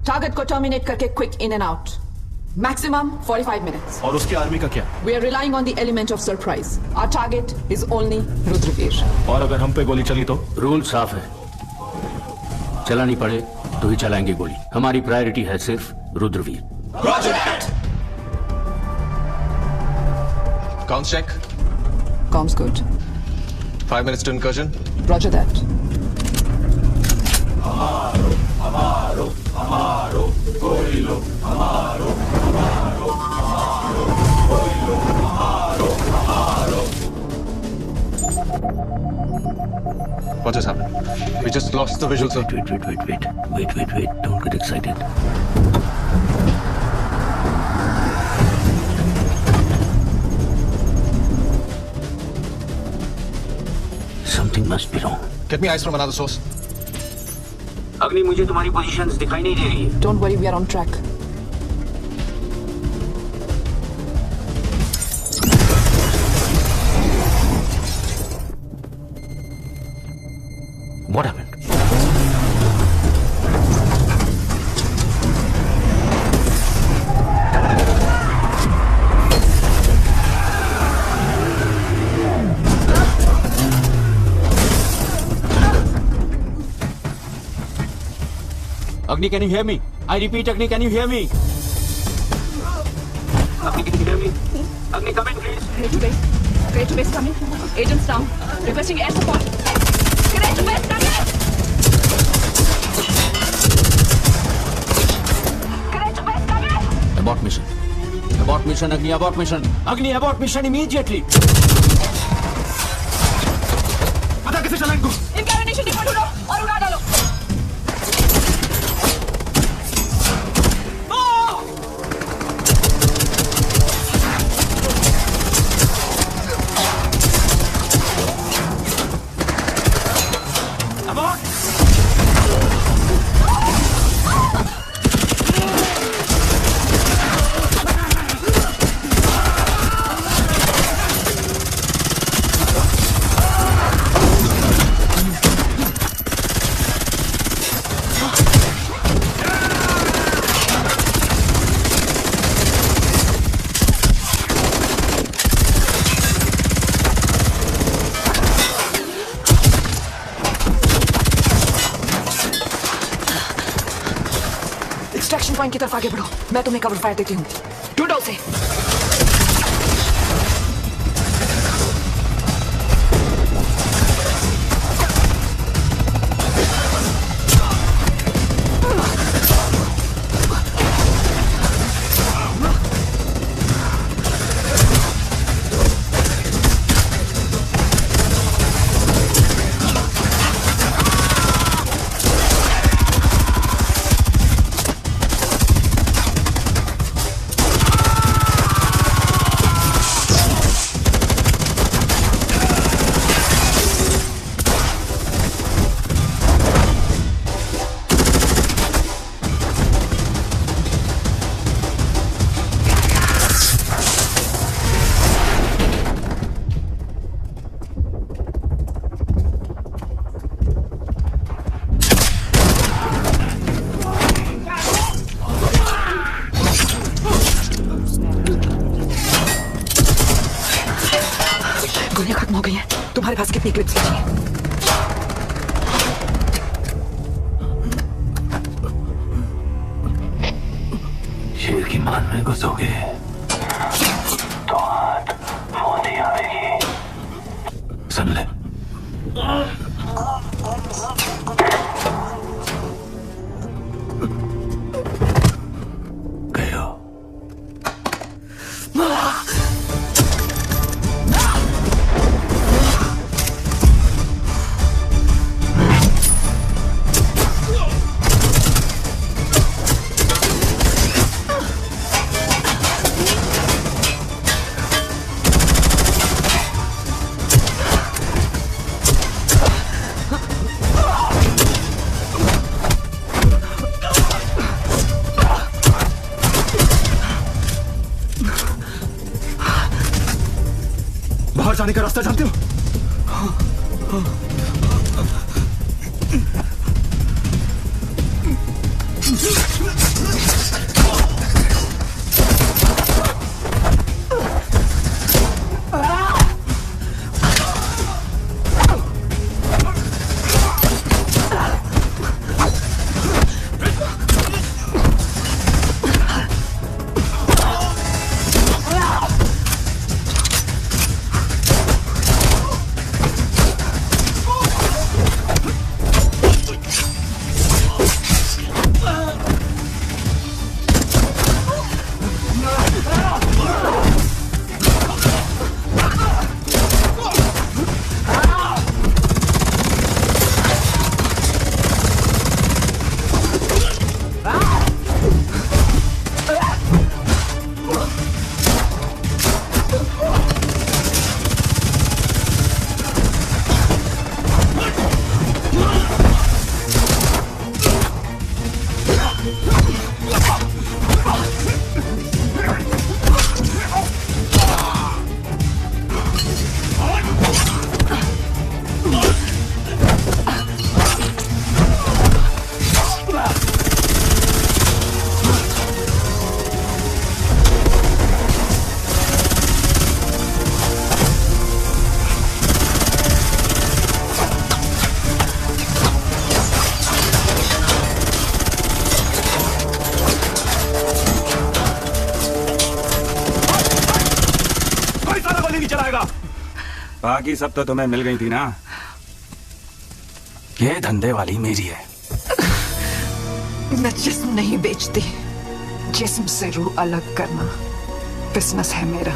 टारगेट को टर्मिनेट करके quick in and out. Maximum 45 minutes. और उसकी आर्मी का क्या? We are relying on the element of surprise. Our target is only Rudraveer. और अगर हम पे गोली चली तो? रूल साफ है, चलानी पड़े तो ही चलाएंगे गोली। हमारी प्रायोरिटी है सिर्फ Rudraveer. Comms check. Comms good. 5 minutes to incursion. Roger that. What just happened? We just lost the visual, sir. Wait. Don't get excited. Something must be wrong. Get me eyes from another source. अग्नि, मुझे तुम्हारी positions दिखाई नहीं दे रही है। Don't worry, we are on track. What happened? Agni, can you hear me? I repeat, Agni, can you hear me? Agni, can you hear me? Agni, come in, please. Great to base coming. Agents down. Requesting air support. Great to base coming. Great to base coming. Abort mission. Abort mission, Agni, abort mission. Agni, abort mission immediately. पता कैसे चला इनको? इनका ammunition depot ढूंढो और उड़ा डालो। Extraction point की तरफ आगे बढ़ो, मैं तुम्हें कवर फायर देती हूँ। ढूंढो उसे। गोलियां खत्म हो गई हैं। तुम्हारे पास कितनी क्लिप्स बची हैं? शेर की मान में घुसोगे तो हाथ फोन ही आएगी। सुन ले। गयो। बाहर जाने का रास्ता जानते हो? बाकी सब तो तुम्हें मिल गई थी ना। ये धंधे वाली मेरी है। मैं जिस्म नहीं बेचती, जिस्म से रूह अलग करना बिजनेस है मेरा।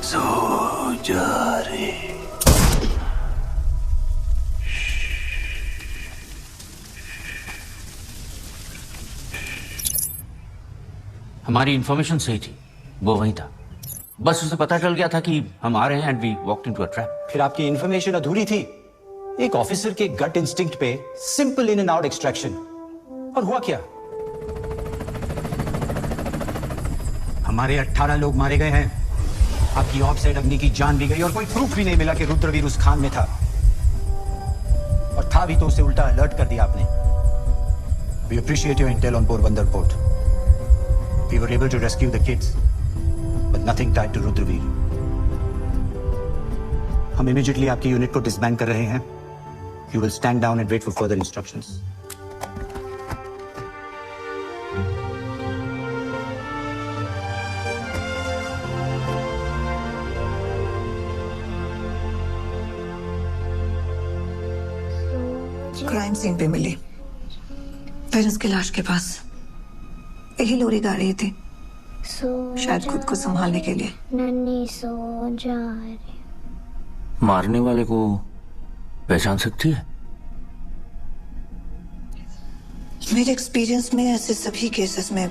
सो जा रे। हमारी इंफॉर्मेशन सही थी, वो वहीं था। बस उसे पता चल गया था कि हम आ रहे हैं and we walked into a trap. फिर आपकी इंफॉर्मेशन अधूरी थी। एक ऑफिसर के गट इंस्टिंक्ट पे simple in and out extraction, और हुआ क्या? हमारे 18 लोग मारे गए हैं। आपकी ऑफसेट अग्नि की जान भी गई और कोई प्रूफ भी नहीं मिला कि रुद्रवीर उस खान में था, और था भी तो उसे उल्टा अलर्ट कर दिया आपने। We appreciate your intel on Porbandar port. We were able to rescue the kids, but nothing tied to Rudraveer. हम immediately आपकी यूनिट को डिसबैंड कर रहे हैं। You will stand down and wait for further instructions. Crime scene पे मिली, फिर उसकी लाश के पास यही लोरी गा रही थी, शायद खुद को संभालने के लिए। नन्ही सो जा रे। मारने वाले को पहचान सकती है? मेरे एक्सपीरियंस में ऐसे सभी केसेस में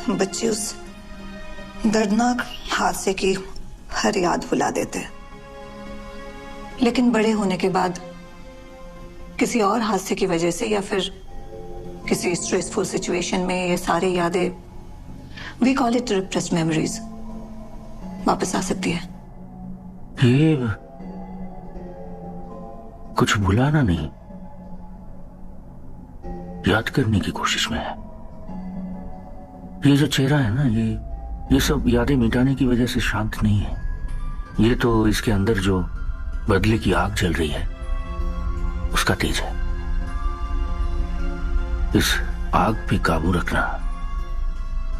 बच्चे उस दर्दनाक हादसे की हर याद भुला देते हैं, लेकिन बड़े होने के बाद किसी और हादसे की वजह से या फिर किसी स्ट्रेसफुल सिचुएशन में ये सारी यादें, we call it repressed memories, वापस आ सकती है। ये कुछ भुलाना नहीं, याद करने की कोशिश में है। ये जो चेहरा है ना, ये सब यादें मिटाने की वजह से शांत नहीं है। ये तो इसके अंदर जो बदले की आग जल रही है उसका तेज है। इस आग पे काबू रखना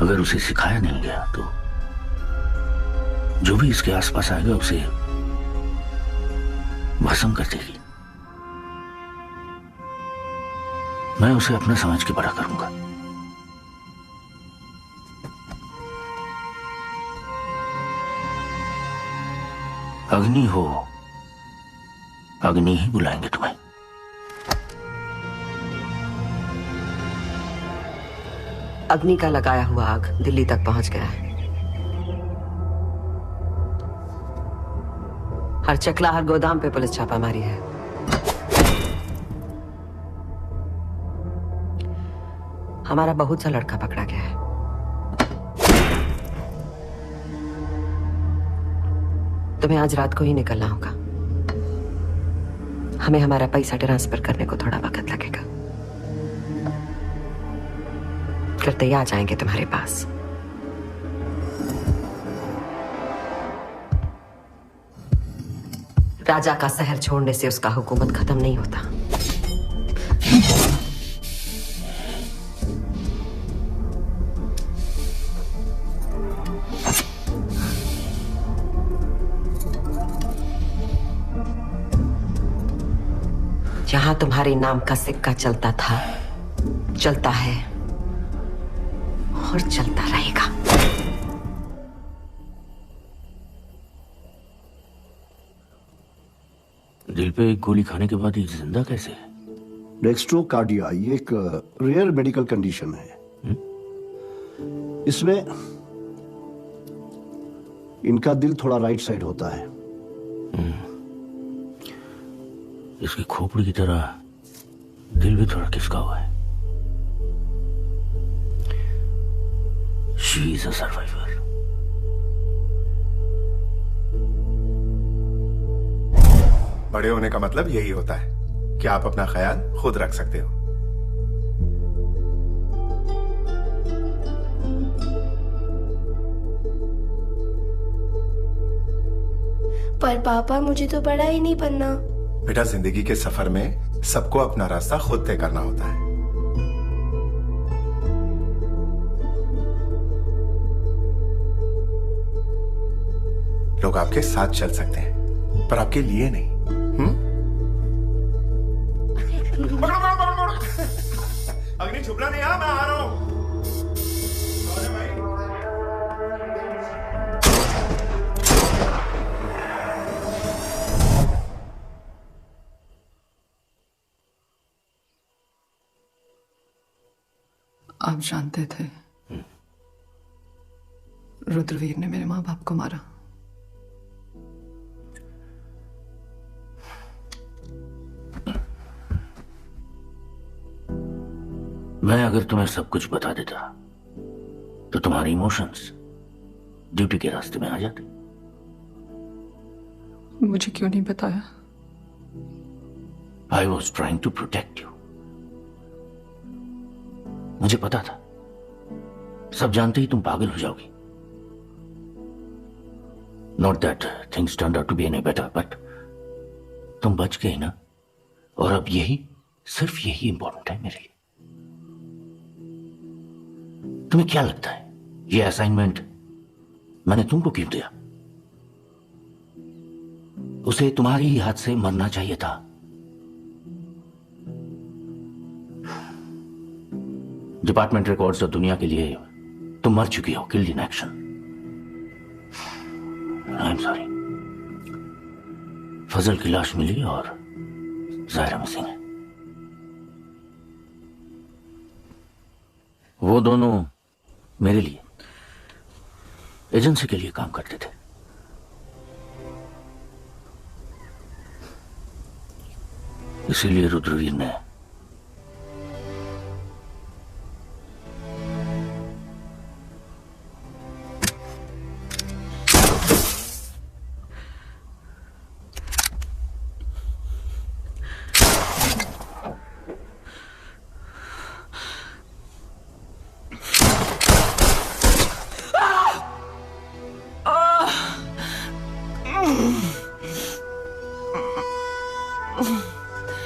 अगर उसे सिखाया नहीं गया तो जो भी इसके आसपास आएगा उसे भस्म कर देगी। मैं उसे अपना समझ के बड़ा करूंगा। अग्नि हो, अग्नि ही बुलाएंगे तुम्हें। अग्नि का लगाया हुआ आग दिल्ली तक पहुंच गया है। हर चकला, हर गोदाम पे पुलिस छापा मारी है। हमारा बहुत सा लड़का पकड़ा गया है। तुम्हें आज रात को ही निकलना होगा। हमें हमारा पैसा ट्रांसफर करने को थोड़ा वक्त लगेगा, करते ही आ जाएंगे तुम्हारे पास। राजा का शहर छोड़ने से उसका हुकूमत खत्म नहीं होता। जहां तुम्हारे नाम का सिक्का चलता था, चलता है और चलता रहेगा। दिल पे एक गोली खाने के बाद ये जिंदा कैसे है? डेक्स्ट्रोकार्डिया ये एक रेयर मेडिकल कंडीशन है। इसमें इनका दिल थोड़ा राइट साइड होता है। इसकी खोपड़ी की तरह दिल भी थोड़ा खिसका हुआ है। She is a survivor. बड़े होने का मतलब यही होता है कि आप अपना ख्याल खुद रख सकते हो। पर पापा मुझे तो बड़ा ही नहीं बनना। बेटा, जिंदगी के सफर में सबको अपना रास्ता खुद तय करना होता है। लोग आपके साथ चल सकते हैं पर आपके लिए नहीं। अग्नि छुपना नहीं, मैं आ रहा हूं। आप जानते थे रुद्रवीर ने मेरे माँ बाप को मारा। मैं अगर तुम्हें सब कुछ बता देता तो तुम्हारे इमोशंस ड्यूटी के रास्ते में आ जाते। मुझे क्यों नहीं बताया? I was trying to protect you. मुझे पता था सब जानते ही तुम पागल हो जाओगी। Not that things turned out to be any better, but तुम बच गई ना, और अब यही, सिर्फ यही इंपॉर्टेंट है मेरे लिए। तुम्हें क्या लगता है ये असाइनमेंट मैंने तुमको क्यों दिया? उसे तुम्हारे ही हाथ से मरना चाहिए था। डिपार्टमेंट रिकॉर्ड्स और दुनिया के लिए तुम मर चुकी हो, killed in action. I am sorry. Fazal की लाश मिली और जायरा मिसिंग है। वो दोनों मेरे लिए एजेंसी के लिए काम करते थे। इसीलिए रुद्रवीर ने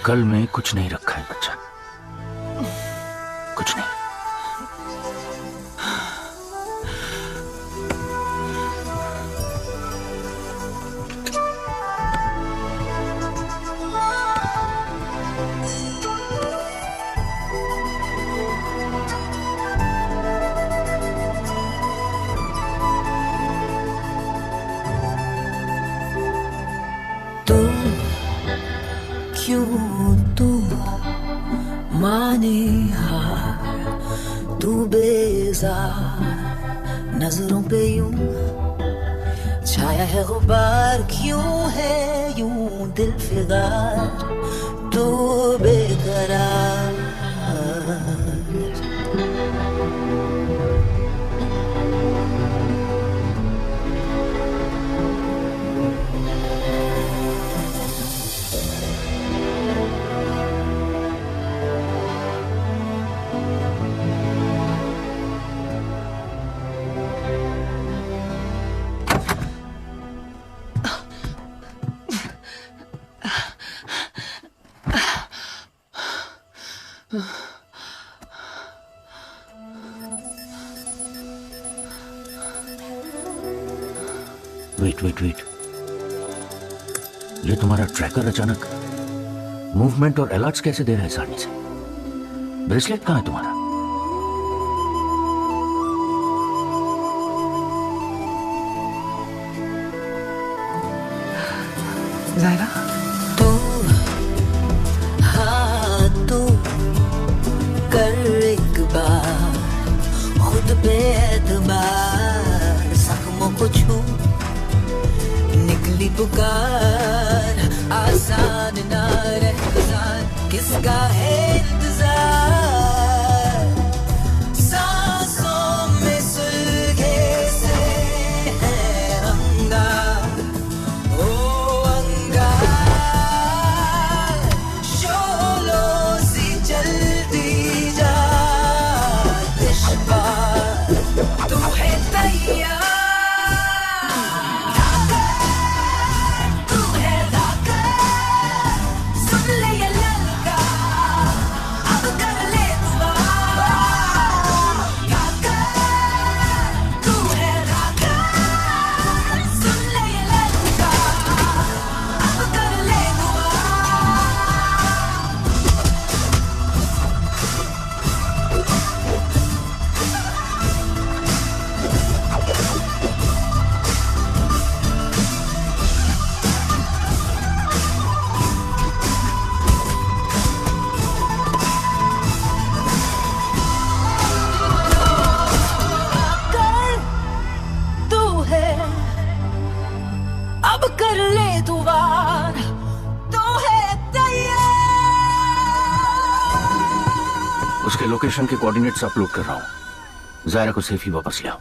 कल में कुछ नहीं रखा है बच्चा, कुछ नहीं। क्यों तू माने हार, तू बेजार नजरों पे यूं छाया है गुबार, क्यों है यूं दिल फिगार, तू बेकरार। वेट, ये तुम्हारा ट्रैकर अचानक मूवमेंट और अलर्ट्स कैसे दे रहा है आसानी से? ब्रेसलेट कहाँ है तुम्हारा? जायरा, तू कर एक बार खुद पे एतबार, जख्मों को छू निकली पुकार, आसान ना रहसान किसका है इंतजार, सांसों में सुलगे से है अंगार, ओ अंगार, शोलों सी जलती जा दिशवार, तू है तैयार। Got a लोकेशन के कोऑर्डिनेट्स अपलोड कर रहा हूं। जायरा को सेफ ही वापस ले आओ।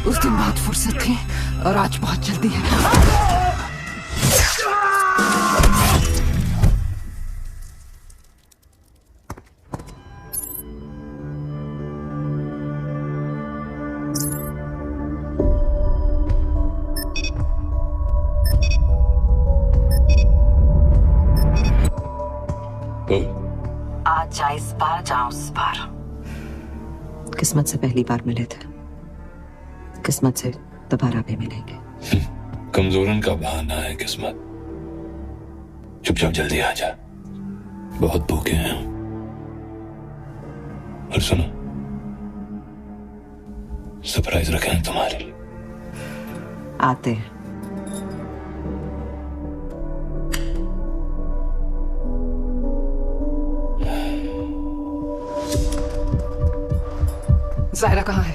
उस दिन बहुत फुर्सत थी और आज बहुत जल्दी है। आज जा इस बार, जाओ उस बार। किस्मत से पहली बार मिले थे, किस्मत से दोबारा भी मिलेंगे। कमजोरन का बहाना है किस्मत। चुपचाप जल्दी आ जा, बहुत भूखे हैं। और सुनो, सरप्राइज रखे हैं तुम्हारे लिए। आते हैं। जायरा कहाँ है?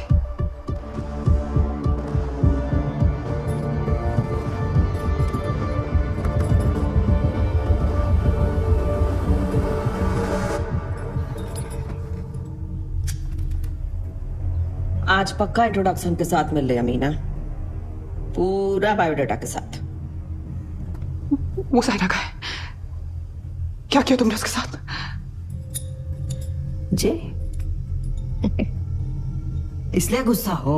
आज पक्का इंट्रोडक्शन के साथ मिल रही अमीना, पूरा बायोडाटा के साथ। वो जायरा का है। क्या किया तुमने उसके साथ? जी इसलिए गुस्सा हो?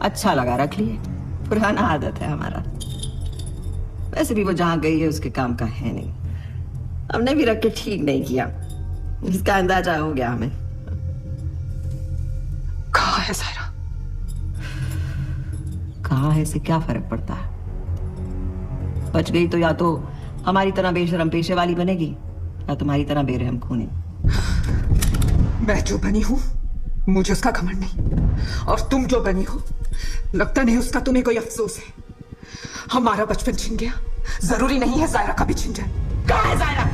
अच्छा लगा, रख लिए। पुराना आदत है हमारा। वैसे भी वो जहां गई है उसके काम का है नहीं। हमने भी रख के ठीक नहीं किया, इसका अंदाजा हो गया हमें। कहाँ है जायरा? कहाँ है इससे क्या फर्क पड़ता है? बच गई तो या तो हमारी तरह बेशरम पेशे वाली बनेगी या तुम्हारी तरह बेरहम खूनी। मैं जो बनी हूं मुझे उसका घमंड नहीं, और तुम जो बनी हो लगता नहीं उसका तुम्हें कोई अफसोस है। हमारा बचपन छिन गया, जरूरी नहीं है जायरा का भी छिन जाए। कहाँ है जायरा?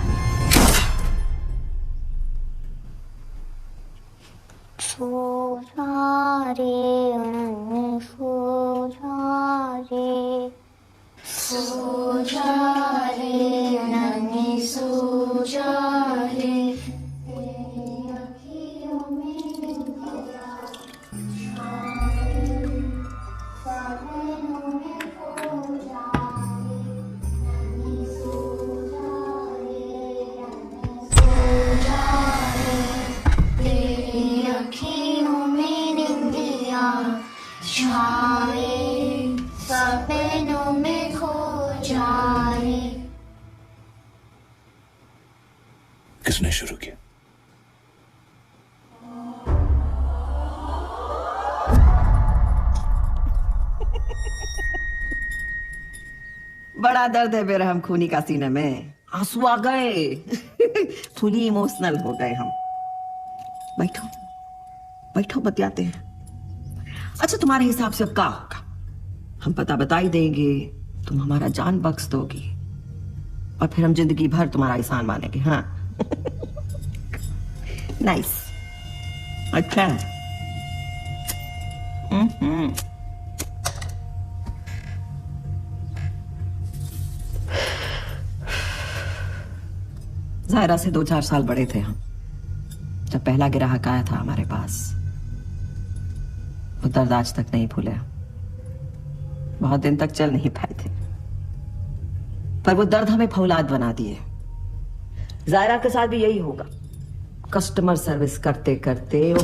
सपनों में खो जाए। किसने शुरू किया? बड़ा दर्द है बेरहम खूनी का सीने में। आंसू आ गए। फुली इमोशनल हो गए हम। बैठो बैठो, बतियाते हैं। अच्छा, तुम्हारे हिसाब से अब क्या होगा? हम पता बता ही देंगे, तुम हमारा जान बख्श दोगी और फिर हम जिंदगी भर तुम्हारा एहसान मानेंगे। हाँ नाइस। अच्छा जायरा से 2-4 साल बड़े थे हम जब पहला ग्राहक आया था हमारे पास। वो दर्द आज तक नहीं भूले। बहुत दिन तक चल नहीं पाए थे, पर वो दर्द हमें फौलाद बना दिए। जायरा के साथ भी यही होगा। कस्टमर सर्विस करते करते ओ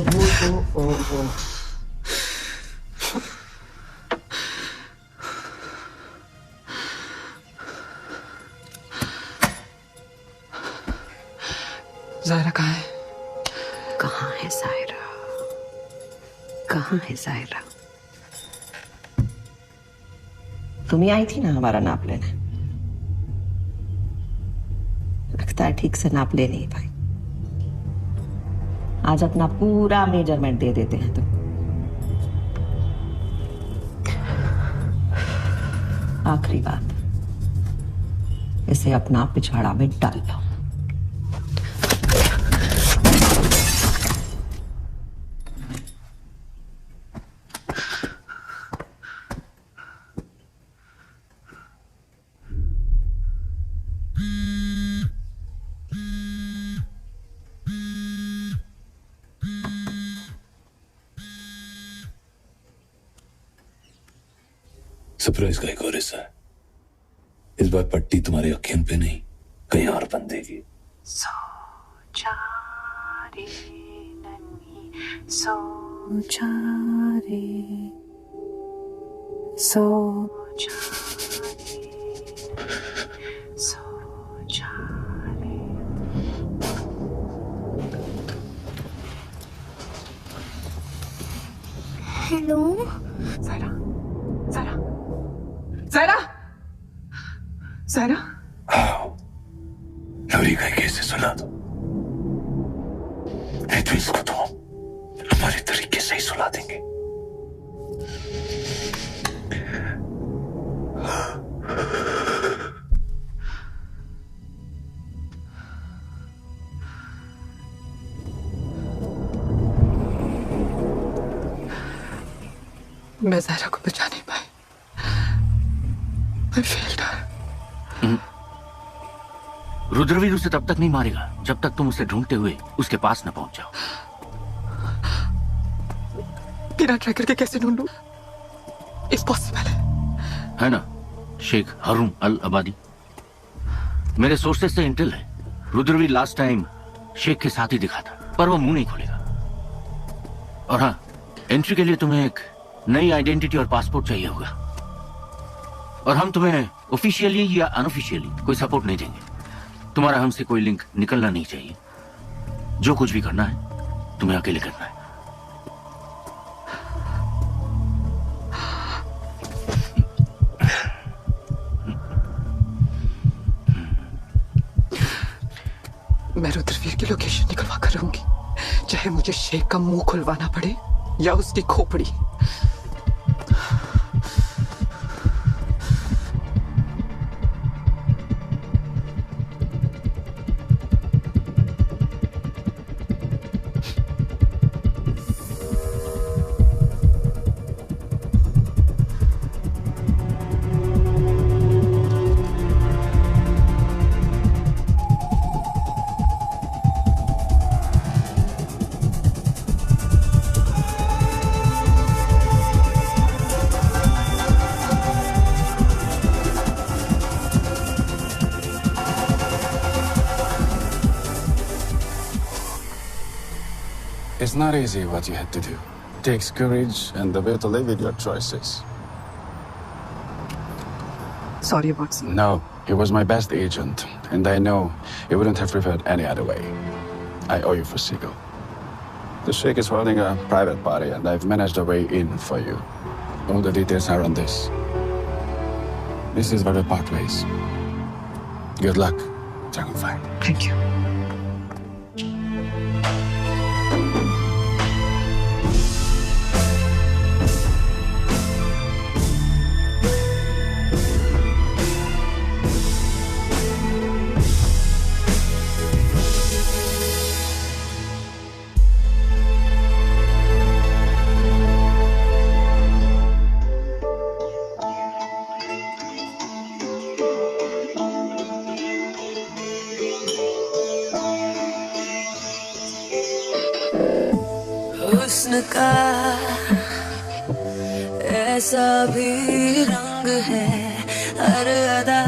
जायरा कहाँ है? कहाँ है सायरा? कहाँ है सायरा? तुम ही आई थी ना हमारा नाप लेने। लगता है ठीक से नाप ले नहीं पाई। आज अपना पूरा मेजरमेंट दे देते हैं तुम। आखिरी बात, इसे अपना पिछाड़ा में डाल लो। सरप्राइज का एक और हिस्सा है। इस बार पट्टी तुम्हारे अखियन पे नहीं, कहीं और बंधेगी। सो जा रे नन्ही, सो जा रे, सो जा रे, सो जा रे। हेलो सायरा, सायरा, सायरा, सायरा। लवरी का कैसे सुना दो, नहीं तो इसको तो हमारे तरीके से ही सुला देंगे। मैं ज़ायरा को बचा नहीं पाई। I failed her. रुद्रवीर उसे तब तक नहीं मारेगा जब तक तुम उसे ढूंढते हुए उसके पास न पहुंच जाओ। बिना ट्रैकर के कैसे ढूंढूं? इम्पॉसिबल है ना शेख हारून अल अबादी। मेरे सोर्सेस से इंटेल है, रुद्रवीर लास्ट टाइम शेख के साथ ही दिखा था, पर वो मुंह नहीं खोलेगा। और हाँ, एंट्री के लिए तुम्हें एक नई आइडेंटिटी और पासपोर्ट चाहिए होगा, और हम तुम्हें ऑफिशियली या अनऑफिशियली कोई सपोर्ट नहीं देंगे। तुम्हारा हमसे कोई लिंक निकलना नहीं चाहिए। जो कुछ भी करना है तुम्हें अकेले करना है। मैं रुद्रवीर की लोकेशन निकलवा कर रहूंगी, चाहे मुझे शेख का मुंह खुलवाना पड़े या उसकी खोपड़ी। It's not easy what you had to do. It takes courage and the will to live with your choices. Sorry, Watson. No, he was my best agent, and I know he wouldn't have preferred any other way. I owe you for Seagull. The Sheikh is holding a private party, and I've managed a way in for you. All the details are on this. This is where we part ways. Good luck, Dragonfly. Thank you. हुस्न का ऐसा भी रंग है, हर अदा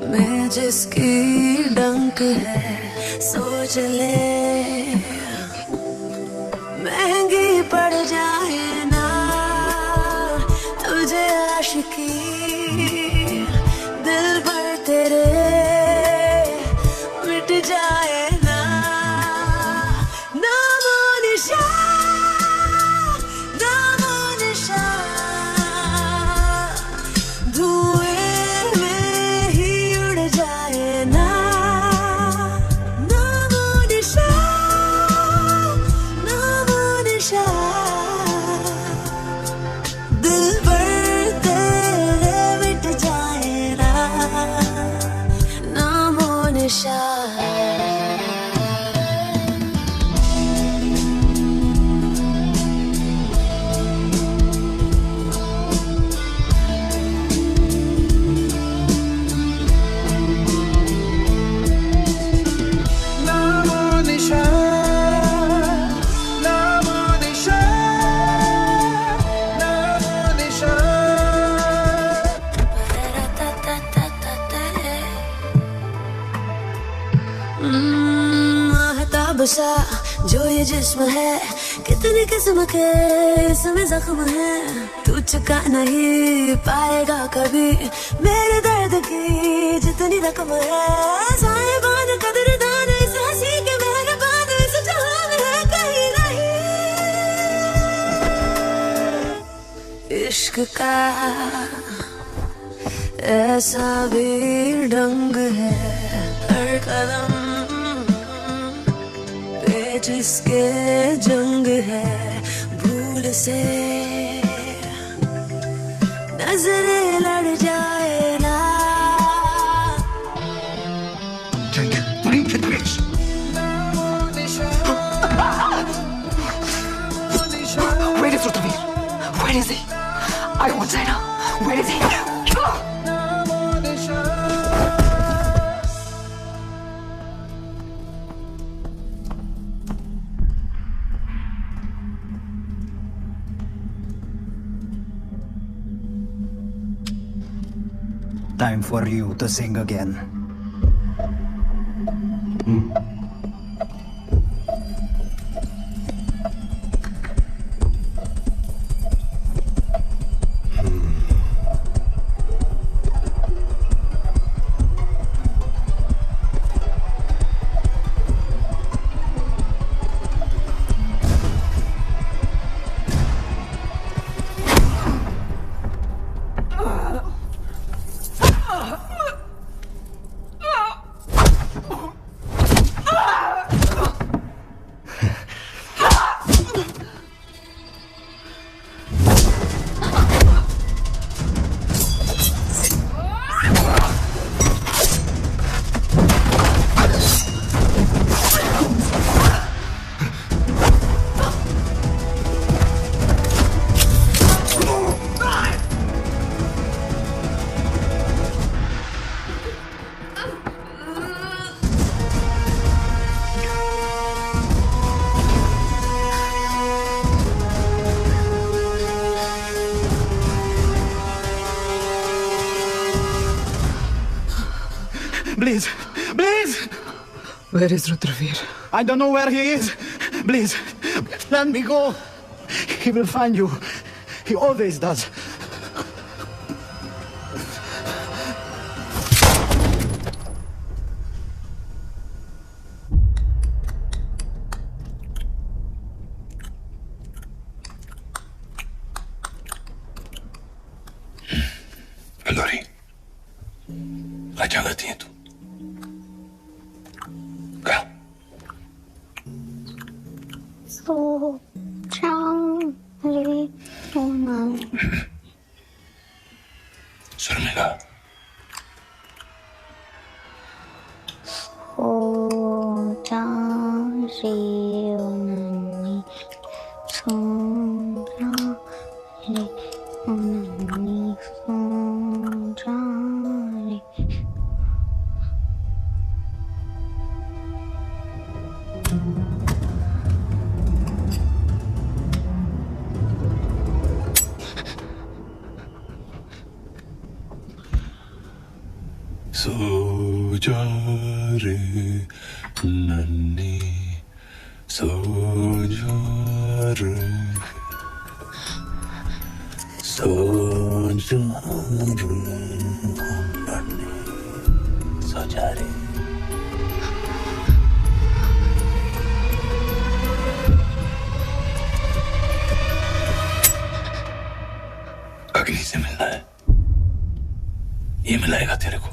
में जिसकी डंक है। सोच ले महंगी पड़ जाए ना तुझे आशिकी, दिल भर तेरे मिट जाए ना बादशाह जो ये जिस्म है, कितनी किस्म के इसमें जख्म है। तू चुका नहीं पाएगा कभी मेरे दर्द की जितनी रकम है। साहिबान कदरदान इस हंसी के मेहरबान इस जहां में है कहीं नहीं। इश्क का ऐसा भी ढंग है, हर कदम पे जिसके जंग है। भूल से नजरें लड़ जाए ना। Where is Rudravir? Where is he? I want Zaina. Where is he? Time for you to sing again. Please, please! Where is Rudravir? I don't know where he is. Please, let me go. He will find you. He always does. Alore, अच्छा करती है तू। क्या? शर्मिला, सो जा रे नन्ही, सो जा रे, सो जा रे नन्ही, सो जा रे। अगली से मिलना है, ये मिलाएगा तेरे को।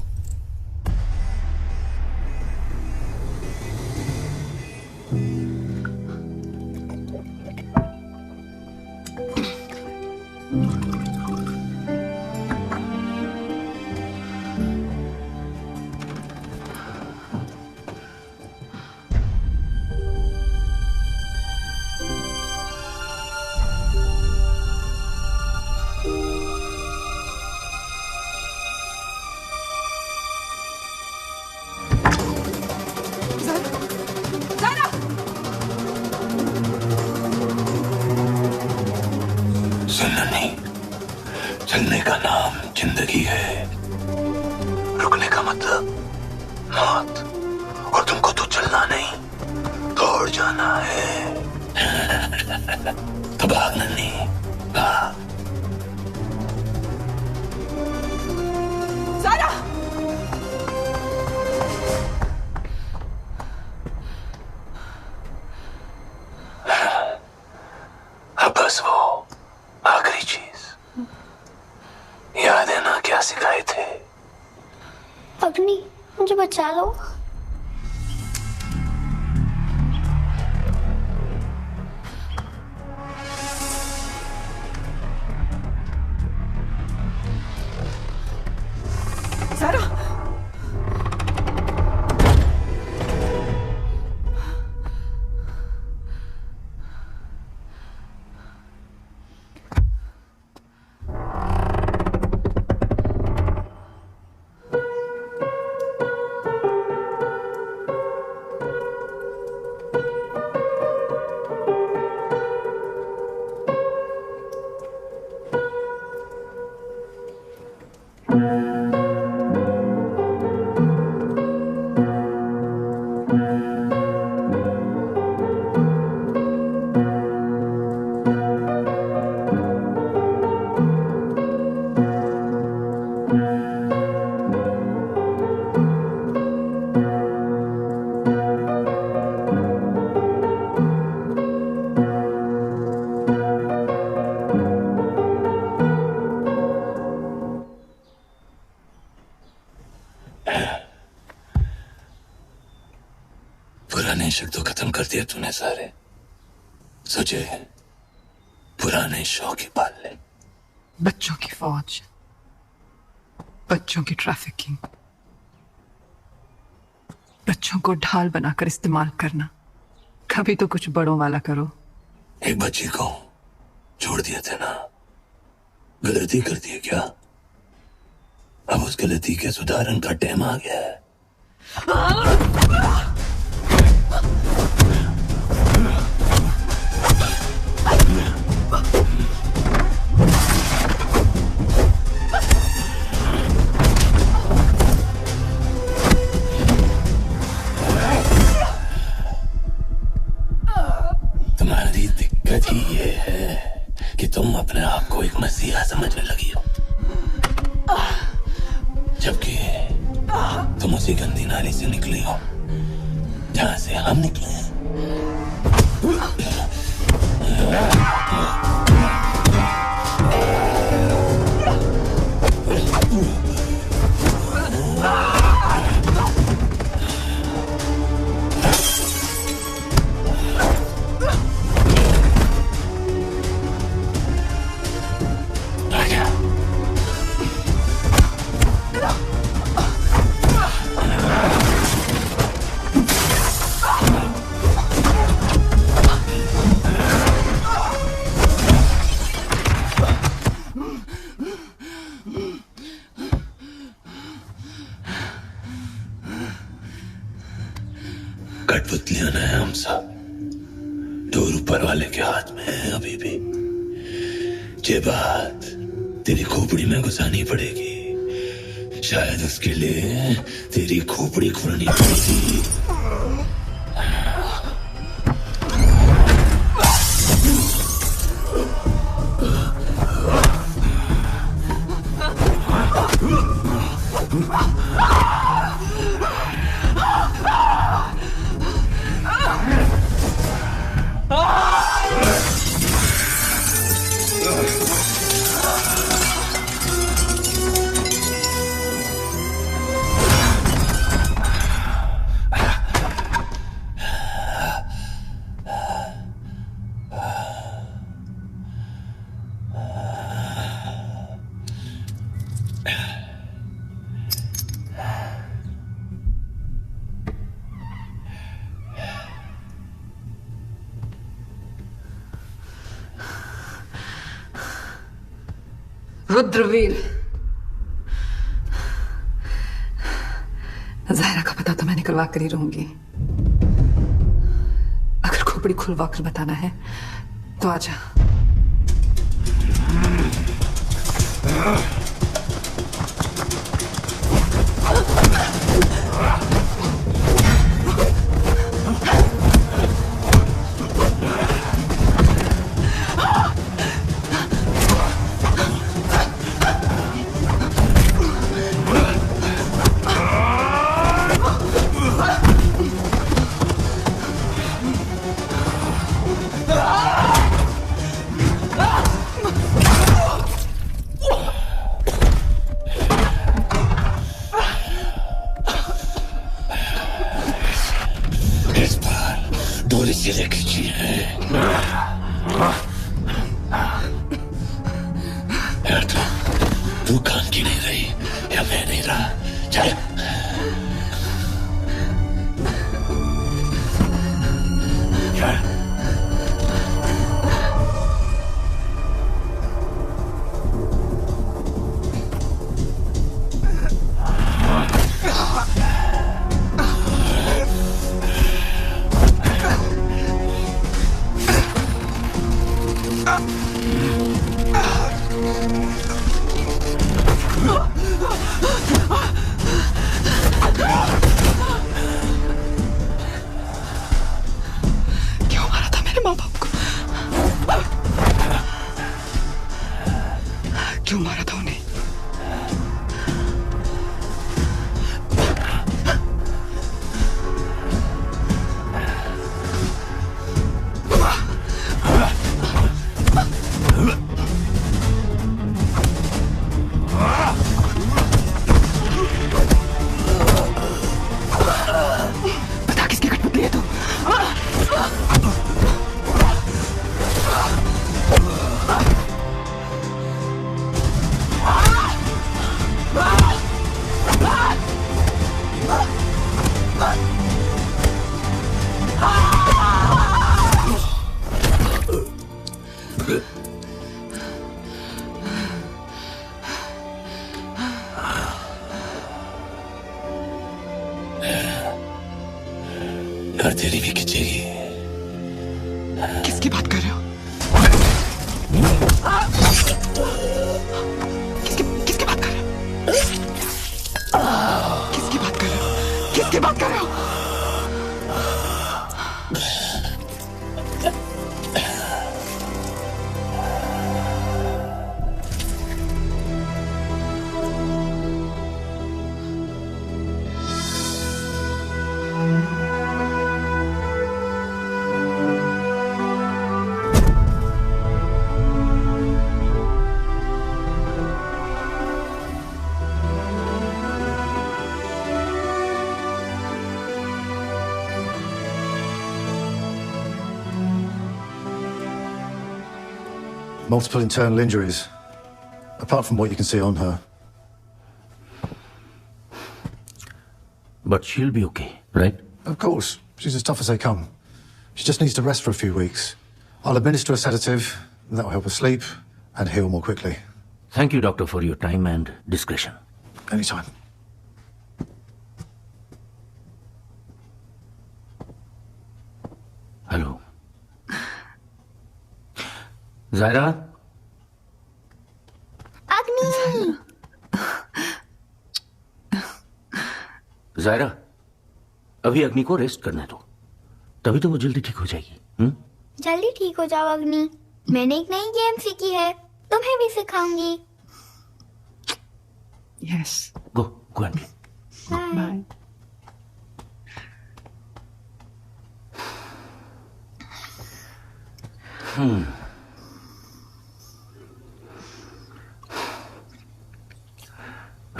चलने का नाम जिंदगी है, रुकने का मतलब मौत। और तुमको तो चलना नहीं, दौड़ छोड़ जाना है तो भाग नन्ही, भाग। सारा! अब बस वो आखिरी चीज याद है ना, क्या सिखाए थे? अग्नि, मुझे बचा लो। सारा! पुराने शक तो खत्म कर दिया तूने सारे, सोचे पुराने शौक ही पाल ले। बच्चों की फौज, बच्चों की ट्रैफिकिंग, बच्चों को ढाल बनाकर इस्तेमाल करना। कभी तो कुछ बड़ों वाला करो। एक बच्ची को छोड़ दिए थे ना, गलती कर दी क्या? अब उस गलती के सुधारन का टाइम आ गया है। तुम्हारी दिक्कत ही ये है कि तुम अपने आप को एक मसीहा समझने लगी हो, जबकि तुम उसी गंदी नाली से निकली हो जहां से हम निकले हैं। कठपुतलियां ना है हम सब, डोर ऊपर वाले के हाथ में है अभी भी। ये बात तेरी खोपड़ी में घुसानी पड़ेगी, शायद उसके लिए तेरी खोपड़ी खुलनी पड़ेगी। रुद्रवीर, ज़ाहिरा का पता तो मैं निकलवा कर ही रहूंगी। अगर खोपड़ी खुलवा कर बताना है तो आजा। कीजिए। तू खान की नहीं रही या मैं नहीं रहा, चल। क्यों मारा था मेरे माँ बाप को? क्यों मारा था उन्हें? बता किसकी कठपुतली है तू? और तेरी भी खिंचेगी। किसकी बात कर रहे हो? किसकी बात कर रहे हो? किसकी बात कर रहे हो? किसकी बात कर रहे हो? Multiple internal injuries, apart from what you can see on her. But she'll be okay, right? Of course, she's as tough as they come. She just needs to rest for a few weeks. I'll administer a sedative, and that will help her sleep and heal more quickly. Thank you, doctor, for your time and discretion. Anytime. Hello Zaira. अग्नि। जायरा, अभी अग्नि को rest करने दो, तभी तो वो जल्दी ठीक हो जाएगी। जल्दी ठीक हो जाओ अग्नि। मैंने एक नई गेम सीखी है, तुम्हें भी सिखाऊंगी। Yes. Go and play. Bye.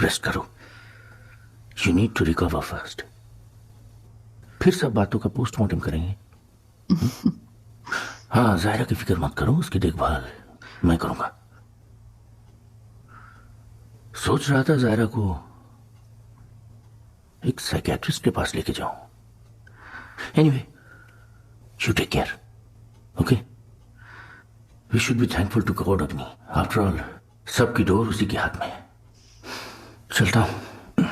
Rest करो। You need to recover first, फिर सब बातों का पोस्टमार्टम करेंगे। हाँ, जायरा की फिक्र मत करो, उसकी देखभाल मैं करूंगा। सोच रहा था जायरा को एक साइकियाट्रिस्ट के पास लेके जाऊं। Anyway, you take care, okay? We should be thankful to god Agni. After all, सबकी डोर उसी के हाथ में है। चलता हूं।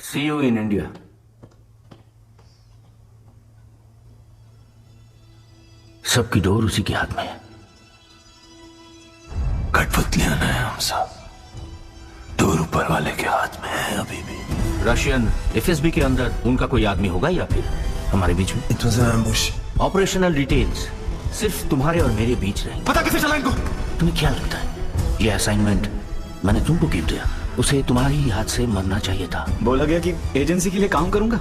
See you in India. सबकी डोर उसी के हाथ में है। कठपुतलियां हैं हम सब, डोर ऊपर वाले के हाथ में है अभी भी। रशियन एफएसबी के अंदर उनका कोई आदमी होगा या फिर हमारे बीच में? It was an ambush. Operational details सिर्फ तुम्हारे और मेरे बीच रहेंगे। पता कैसे चला इनको? तुम्हें क्या लगता है ये असाइनमेंट मैंने तुमको गिफ्ट दिया, उसे तुम्हारी ही हाथ से मरना चाहिए था। बोला गया कि एजेंसी के लिए काम करूंगा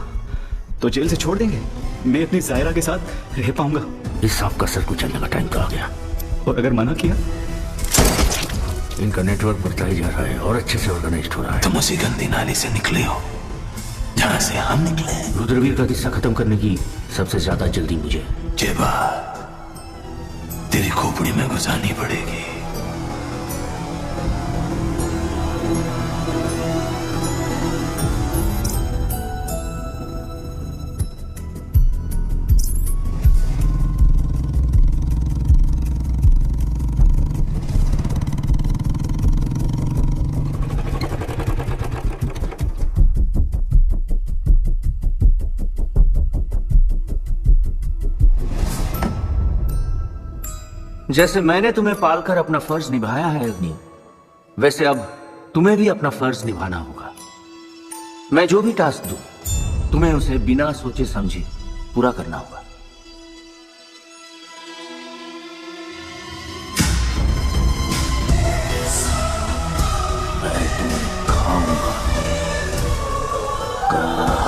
तो जेल से छोड़ देंगे, मैं अपनी जायरा के साथ रह पाऊंगा। इस सांप का सर कुचलने का टाइम आ गया। और अगर मना किया? इनका नेटवर्क बढ़ता ही जा रहा है और अच्छे से ऑर्गेनाइज्ड हो रहा है। तुम उसी गंदी नाली से निकले हो जहां से हम निकले। रुद्रवीर का किस्सा खत्म करने की सबसे ज्यादा जल्दी मुझे ये बात तेरी खोपड़ी में घुसानी पड़ेगी। जैसे मैंने तुम्हें पालकर अपना फर्ज निभाया है अग्नि, वैसे अब तुम्हें भी अपना फर्ज निभाना होगा। मैं जो भी टास्क दूं, तुम्हें उसे बिना सोचे समझे पूरा करना होगा। मैं तुम्हें खाऊंगा, खाऊंगा।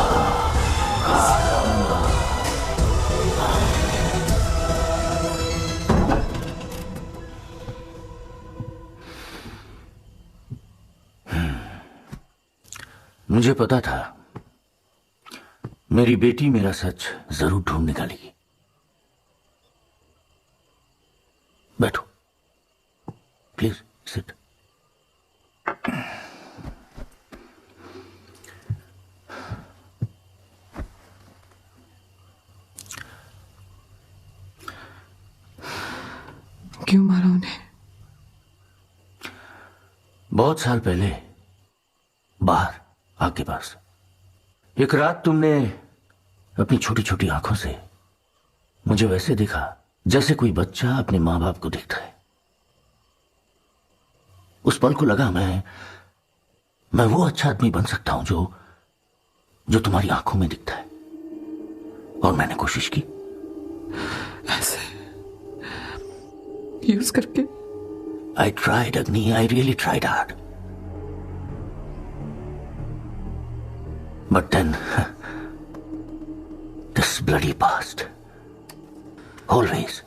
मुझे पता था मेरी बेटी मेरा सच जरूर ढूंढ निकालेगी। बैठो, प्लीज सिट। क्यों मारा उन्हें? बहुत साल पहले बाहर आग के पास एक रात तुमने अपनी छोटी छोटी आंखों से मुझे वैसे देखा जैसे कोई बच्चा अपने मां बाप को देखता है। उस पल को लगा मैं वो अच्छा आदमी बन सकता हूं जो तुम्हारी आंखों में दिखता है, और मैंने कोशिश की। ऐसे यूज करके? I tried, Agni. I really tried hard. But then, this bloody past always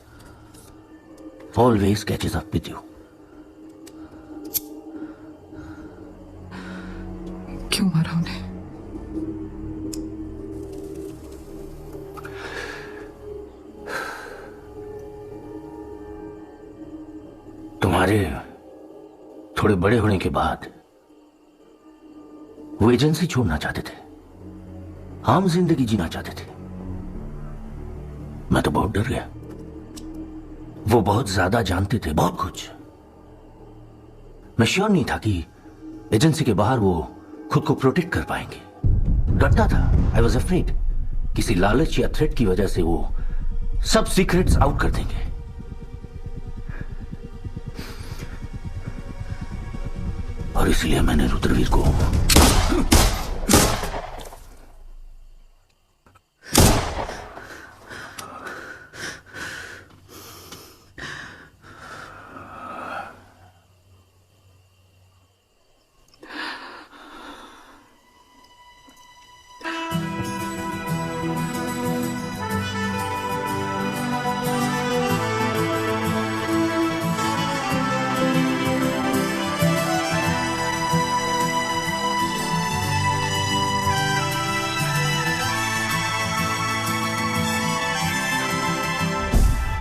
catches up with you. क्यों मारा उन्हें? तुम्हारे थोड़े बड़े होने के बाद वो एजेंसी छोड़ना चाहते थे, आम जिंदगी जीना चाहते थे। मैं तो बहुत डर गया। वो बहुत ज्यादा जानते थे, बहुत कुछ। मैं श्योर नहीं था कि एजेंसी के बाहर वो खुद को प्रोटेक्ट कर पाएंगे। डरता था। आई वॉज अफ्रेड किसी लालच या थ्रेट की वजह से वो सब सीक्रेट्स आउट कर देंगे। और इसलिए मैंने रुद्रवीर को